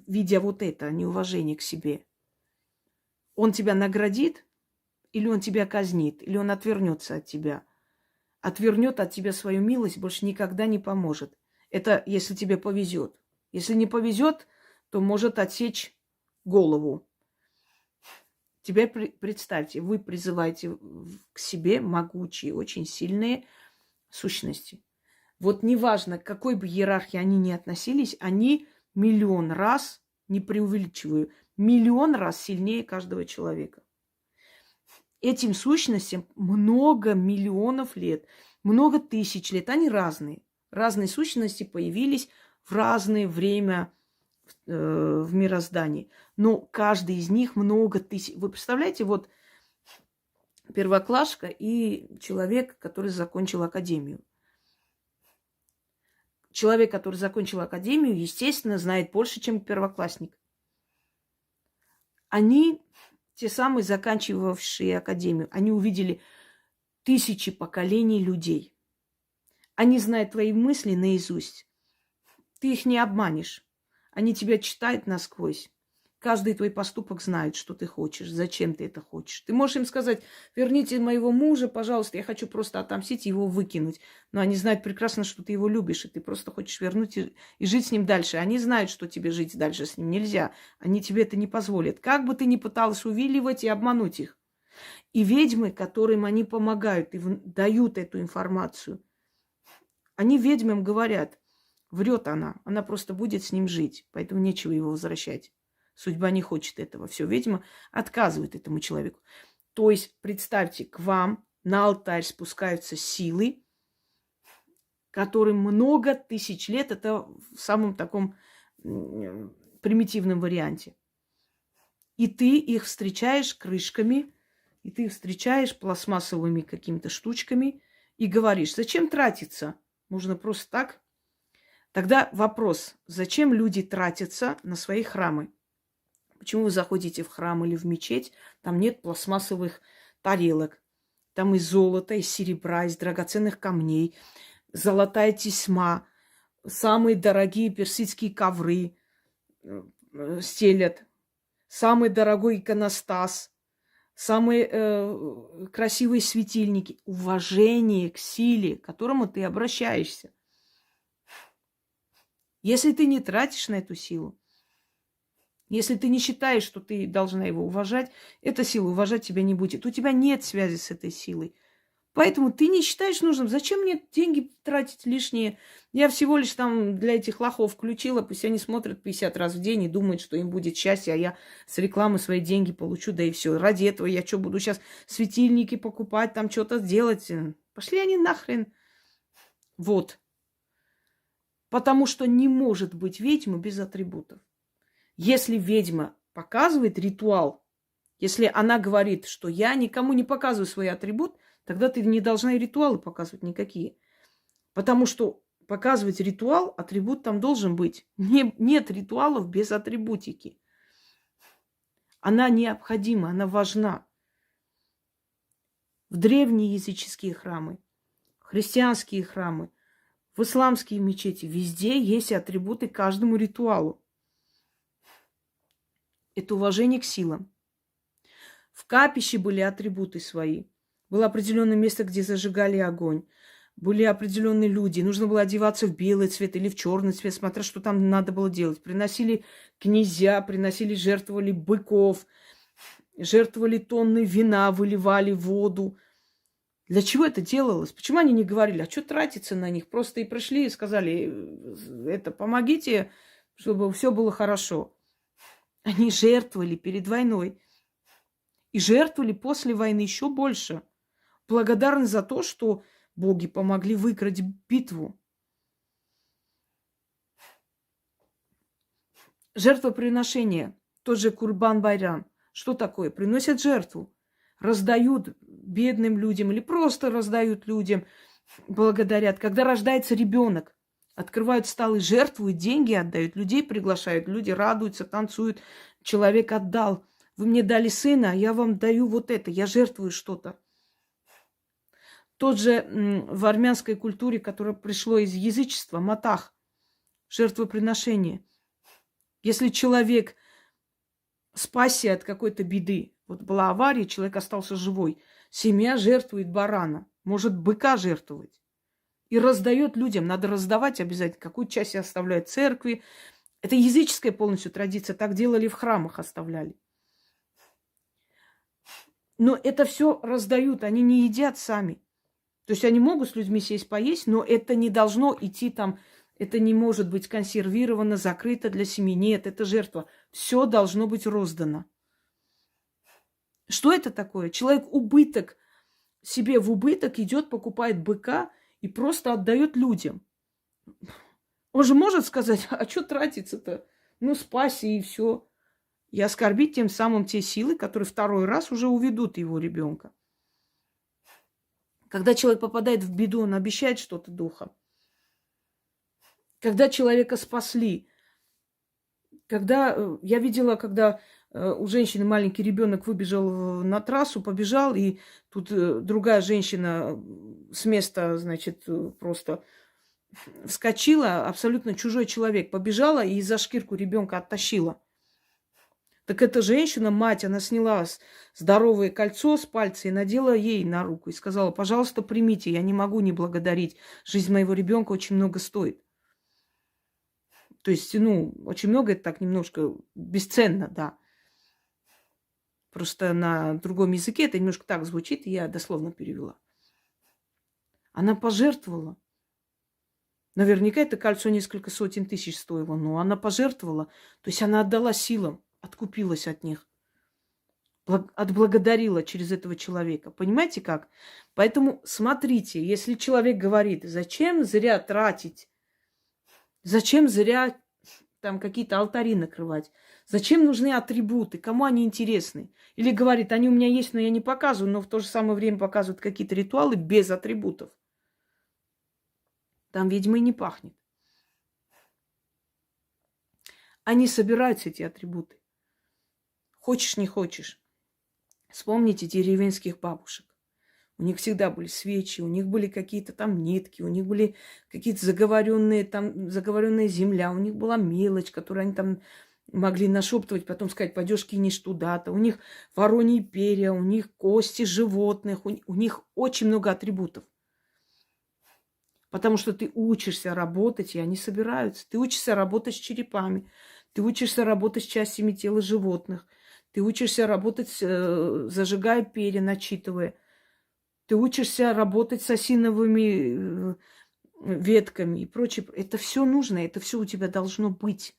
видя вот это неуважение к себе? Он тебя наградит, или он тебя казнит, или он отвернется от тебя? Отвернет от тебя свою милость, больше никогда не поможет. Это если тебе повезет. Если не повезет, то может отсечь голову. Теперь представьте, вы призываете к себе могучие, очень сильные сущности. Вот неважно, к какой бы иерархии они ни относились, они миллион раз, не преувеличиваю, миллион раз сильнее каждого человека. Этим сущностям много миллионов лет, много тысяч лет. Они разные. Разные сущности появились в разное время в мироздании. Но каждый из них много тысяч. Вы представляете, вот первоклашка и человек, который закончил академию. Человек, который закончил академию, естественно, знает больше, чем первоклассник. Они, те самые заканчивавшие академию, они увидели тысячи поколений людей. Они знают твои мысли наизусть. Ты их не обманешь. Они тебя читают насквозь. Каждый твой поступок знает, что ты хочешь, зачем ты это хочешь. Ты можешь им сказать: верните моего мужа, пожалуйста, я хочу просто отомстить и его выкинуть. Но они знают прекрасно, что ты его любишь, и ты просто хочешь вернуть и жить с ним дальше. Они знают, что тебе жить дальше с ним нельзя. Они тебе это не позволят. Как бы ты ни пыталась увиливать и обмануть их. И ведьмы, которым они помогают и дают эту информацию, они ведьмам говорят: врет она просто будет с ним жить, поэтому нечего его возвращать. Судьба не хочет этого. Все, ведьма отказывает этому человеку. То есть, представьте, к вам на алтарь спускаются силы, которым много тысяч лет, это в самом таком примитивном варианте. И ты их встречаешь крышками, и ты их встречаешь пластмассовыми какими-то штучками и говоришь: зачем тратиться? Можно просто так. Тогда вопрос: зачем люди тратятся на свои храмы? Почему вы заходите в храм или в мечеть, там нет пластмассовых тарелок, там из золота, из серебра, из драгоценных камней, золотая тесьма, самые дорогие персидские ковры стелят, самый дорогой иконостас, самые красивые светильники, уважение к силе, к которому ты обращаешься. Если ты не тратишь на эту силу, если ты не считаешь, что ты должна его уважать, эта сила уважать тебя не будет. У тебя нет связи с этой силой. Поэтому ты не считаешь нужным. Зачем мне деньги тратить лишние? Я всего лишь там для этих лохов включила, пусть они смотрят 50 раз в день и думают, что им будет счастье, а я с рекламы свои деньги получу, да и все. Ради этого я что, буду сейчас светильники покупать, там что-то делать? Пошли они нахрен. Вот. Потому что не может быть ведьмы без атрибутов. Если ведьма показывает ритуал, если она говорит, что я никому не показываю свой атрибут, тогда ты не должна и ритуалы показывать никакие. Потому что показывать ритуал, атрибут там должен быть. Нет ритуалов без атрибутики. Она необходима, она важна. В древние языческие храмы, в христианские храмы, в исламские мечети, везде есть атрибуты каждому ритуалу. Это уважение к силам. В капище были атрибуты свои. Было определенное место, где зажигали огонь. Были определенные люди. Нужно было одеваться в белый цвет или в черный цвет, смотря что там надо было делать. Приносили князья, приносили, жертвовали быков, жертвовали тонны вина, выливали воду. Для чего это делалось? Почему они не говорили: а что тратиться на них? Просто и пришли и сказали: это помогите, чтобы все было хорошо. Они жертвовали перед войной. И жертвовали после войны еще больше. Благодарны за то, что боги помогли выиграть битву. Жертвоприношение, тот же Курбан-Байрам. Что такое? Приносят жертву. Раздают бедным людям или просто раздают людям, благодарят. Когда рождается ребенок, открывают столы, жертвуют, деньги отдают, людей приглашают, люди радуются, танцуют. Человек отдал. Вы мне дали сына, а я вам даю вот это, я жертвую что-то. Тот же в армянской культуре, которое пришло из язычества, матах, жертвоприношение. Если человек спасся от какой-то беды, вот была авария, человек остался живой, семья жертвует барана, может быка жертвовать. И раздает людям, надо раздавать обязательно, какую часть оставляют церкви. Это языческая полностью традиция, так делали в храмах, оставляли. Но это все раздают, они не едят сами. То есть они могут с людьми сесть поесть, но это не должно идти там, это не может быть консервировано, закрыто для семьи. Нет, это жертва. Все должно быть роздано. Что это такое? Человек убыток, себе в убыток идет, покупает быка и просто отдает людям. Он же может сказать: а что тратиться-то? Ну, спаси и все. И оскорбить тем самым те силы, которые второй раз уже уведут его ребенка. Когда человек попадает в беду, он обещает что-то духом. Когда человека спасли, когда я видела, когда у женщины маленький ребенок выбежал на трассу, побежал, и тут другая женщина с места, значит, просто вскочила, абсолютно чужой человек, побежала и за шкирку ребенка оттащила. Так эта женщина, мать, она сняла здоровое кольцо с пальца и надела ей на руку и сказала: пожалуйста, примите, я не могу не благодарить. Жизнь моего ребенка очень много стоит. То есть, ну, очень много, это так немножко бесценно, да. Просто на другом языке это немножко так звучит, и я дословно перевела. Она пожертвовала. Наверняка это кольцо несколько сотен тысяч стоило, но она пожертвовала. То есть она отдала силам, откупилась от них, отблагодарила через этого человека. Понимаете как? Поэтому смотрите, если человек говорит: зачем зря тратить, зачем зря там какие-то алтари накрывать, зачем нужны атрибуты, кому они интересны? Или говорит: они у меня есть, но я не показываю, но в то же самое время показывают какие-то ритуалы без атрибутов. Там ведьмой не пахнет. Они собираются, эти атрибуты. Хочешь, не хочешь. Вспомните деревенских бабушек. У них всегда были свечи, у них были какие-то там нитки, у них были какие-то заговоренная земля, у них была мелочь, которую они там могли нашептывать, потом сказать: пойдешь кинешь туда-то. У них вороньи перья, у них кости животных, у них очень много атрибутов. Потому что ты учишься работать, и они собираются. Ты учишься работать с черепами, ты учишься работать с частями тела животных, ты учишься работать, зажигая перья, начитывая. Ты учишься работать с осиновыми ветками и прочее. Это все нужно, это все у тебя должно быть.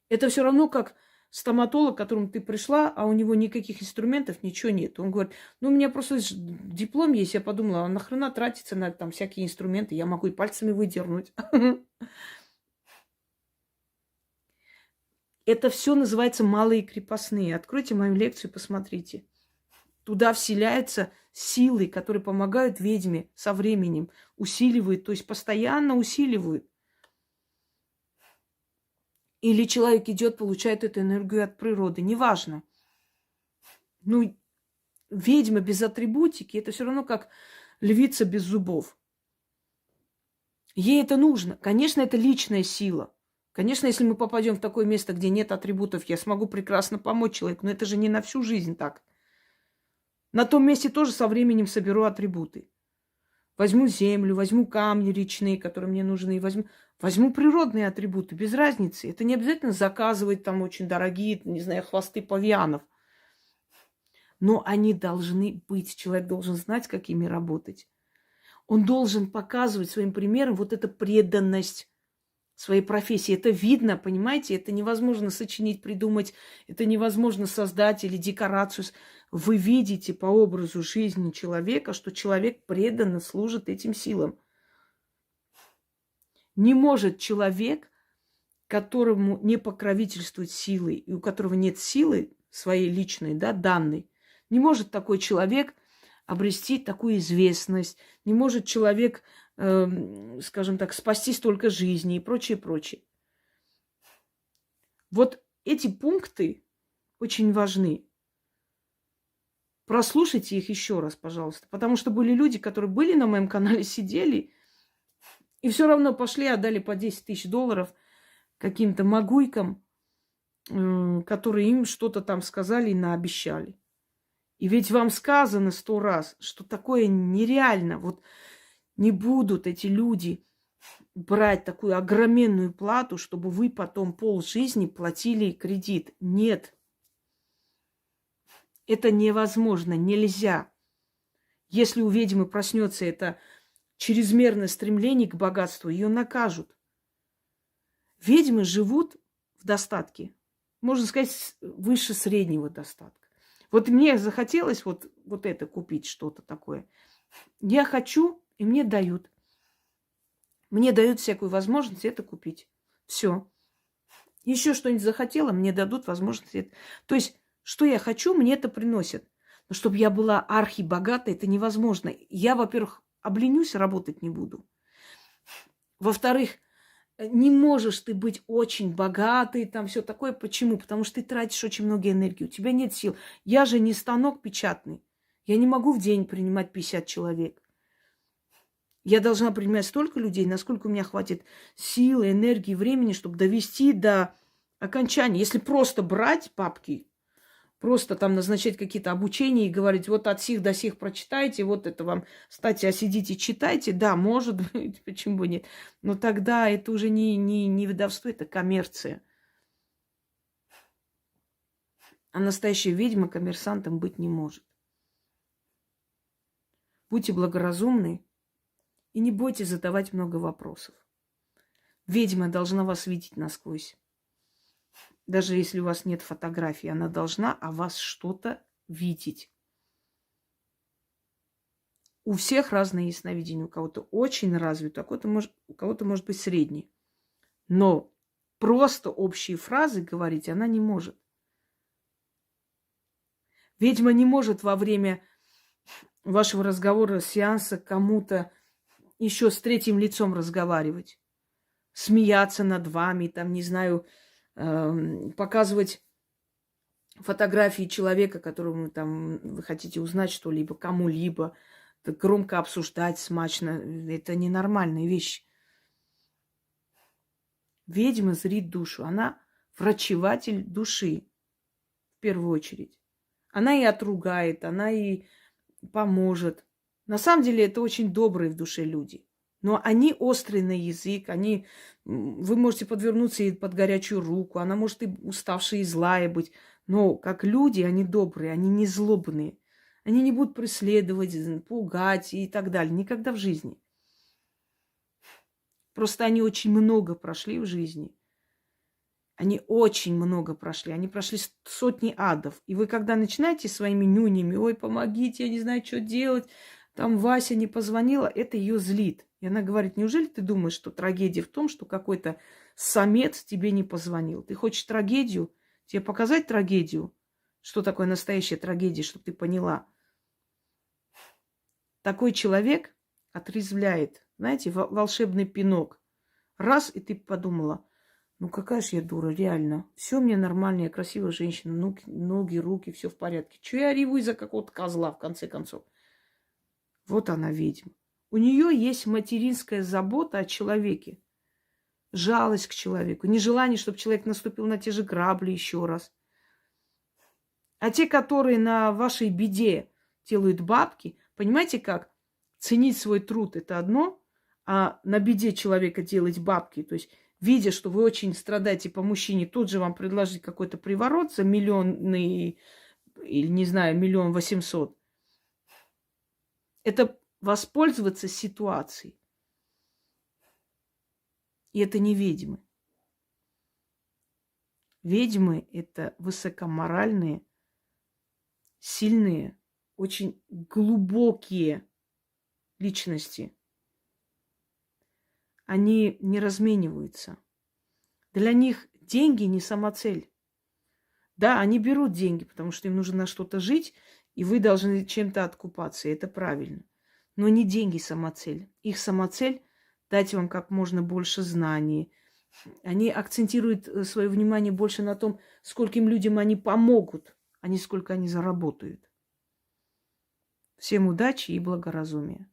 Это все равно как стоматолог, к которому ты пришла, а у него никаких инструментов, ничего нет. Он говорит: ну, у меня просто диплом есть. Я подумала: а нахрена тратиться на там всякие инструменты? Я могу и пальцами выдернуть. Это все называется малые крепостные. Откройте мою лекцию, посмотрите. Туда вселяются силы, которые помогают ведьме со временем, усиливают, то есть постоянно усиливают. Или человек идет, получает эту энергию от природы, неважно. Ну, ведьма без атрибутики – это все равно как львица без зубов. Ей это нужно. Конечно, это личная сила. Конечно, если мы попадем в такое место, где нет атрибутов, я смогу прекрасно помочь человеку, но это же не на всю жизнь так. На том месте тоже со временем соберу атрибуты. Возьму землю, возьму камни речные, которые мне нужны, возьму природные атрибуты, без разницы. Это не обязательно заказывать там очень дорогие, не знаю, хвосты павианов. Но они должны быть. Человек должен знать, как ими работать. Он должен показывать своим примером вот эту преданность своей профессии. Это видно, понимаете? Это невозможно сочинить, придумать. Это невозможно создать или декорацию. Вы видите по образу жизни человека, что человек преданно служит этим силам. Не может человек, которому не покровительствует силой, и у которого нет силы своей личной, да, данной, не может такой человек обрести такую известность, не может человек, скажем так, спасти столько жизней и прочее, прочее. Вот эти пункты очень важны. Прослушайте их еще раз, пожалуйста. Потому что были люди, которые были на моем канале, сидели, и все равно пошли, отдали по 10 тысяч долларов каким-то магуйкам, которые им что-то там сказали и наобещали. И ведь вам сказано 100 раз, что такое нереально. Вот не будут эти люди брать такую огроменную плату, чтобы вы потом полжизни платили кредит. Нет. Это невозможно, нельзя. Если у ведьмы проснется это чрезмерное стремление к богатству, ее накажут. Ведьмы живут в достатке. Можно сказать, выше среднего достатка. Вот мне захотелось вот это купить, что-то такое. Я хочу, и мне дают. Мне дают всякую возможность это купить. Все. Еще что-нибудь захотела, мне дадут возможность это. То есть, что я хочу, мне это приносят. Но чтобы я была архибогатой, это невозможно. Я, во-первых, обленюсь, работать не буду. Во-вторых, не можешь ты быть очень богатой, там все такое. Почему? Потому что ты тратишь очень много энергии. У тебя нет сил. Я же не станок печатный. Я не могу в день принимать 50 человек. Я должна принимать столько людей, насколько у меня хватит силы, энергии, времени, чтобы довести до Окончание. Если просто брать бабки, просто там назначать какие-то обучения и говорить, вот от сих до сих прочитайте, вот это вам, кстати, а сидите, читайте, да, может быть, почему бы нет. Но тогда это уже не ведовство, это коммерция. А настоящая ведьма коммерсантом быть не может. Будьте благоразумны и не бойтесь задавать много вопросов. Ведьма должна вас видеть насквозь. Даже если у вас нет фотографии, она должна о вас что-то видеть. У всех разное ясновидение. У кого-то очень развито, у кого-то может быть средний. Но просто общие фразы говорить она не может. Ведьма не может во время вашего разговора, сеанса кому-то еще с третьим лицом разговаривать. Смеяться над вами, там, не знаю, показывать фотографии человека, которому там вы хотите узнать что-либо, кому-либо, громко обсуждать смачно. Это ненормальная вещь. Ведьма зрит душу. Она врачеватель души, в первую очередь. Она и отругает, она и поможет. На самом деле это очень добрые в душе люди. Но они острые на язык, вы можете подвернуться ей под горячую руку, она может и уставшая и злая быть. Но как люди они добрые, они не злобные. Они не будут преследовать, пугать и так далее. Никогда в жизни. Просто они очень много прошли в жизни. Они очень много прошли. Они прошли сотни адов. И вы когда начинаете своими нюнями, ой, помогите, я не знаю, что делать, там Вася не позвонила, это ее злит. И она говорит, неужели ты думаешь, что трагедия в том, что какой-то самец тебе не позвонил? Ты хочешь трагедию? Тебе показать трагедию? Что такое настоящая трагедия, чтобы ты поняла? Такой человек отрезвляет, знаете, волшебный пинок. Раз, и ты подумала, ну какая же я дура, реально. Все мне нормально, я красивая женщина, ноги, руки, все в порядке. Чего я реву из-за какого-то козла, в конце концов? Вот она ведьма. У нее есть материнская забота о человеке. Жалость к человеку. Нежелание, чтобы человек наступил на те же грабли еще раз. А те, которые на вашей беде делают бабки, понимаете как? Ценить свой труд – это одно, а на беде человека делать бабки, то есть видя, что вы очень страдаете по мужчине, тут же вам предложить какой-то приворот за миллион или, не знаю, 1 800 000. Это воспользоваться ситуацией. И это не ведьмы. Ведьмы – это высокоморальные, сильные, очень глубокие личности. Они не размениваются. Для них деньги не самоцель. Да, они берут деньги, потому что им нужно на что-то жить, и вы должны чем-то откупаться, и это правильно. Но не деньги самоцель. Их самоцель – дать вам как можно больше знаний. Они акцентируют свое внимание больше на том, скольким людям они помогут, а не сколько они заработают. Всем удачи и благоразумия.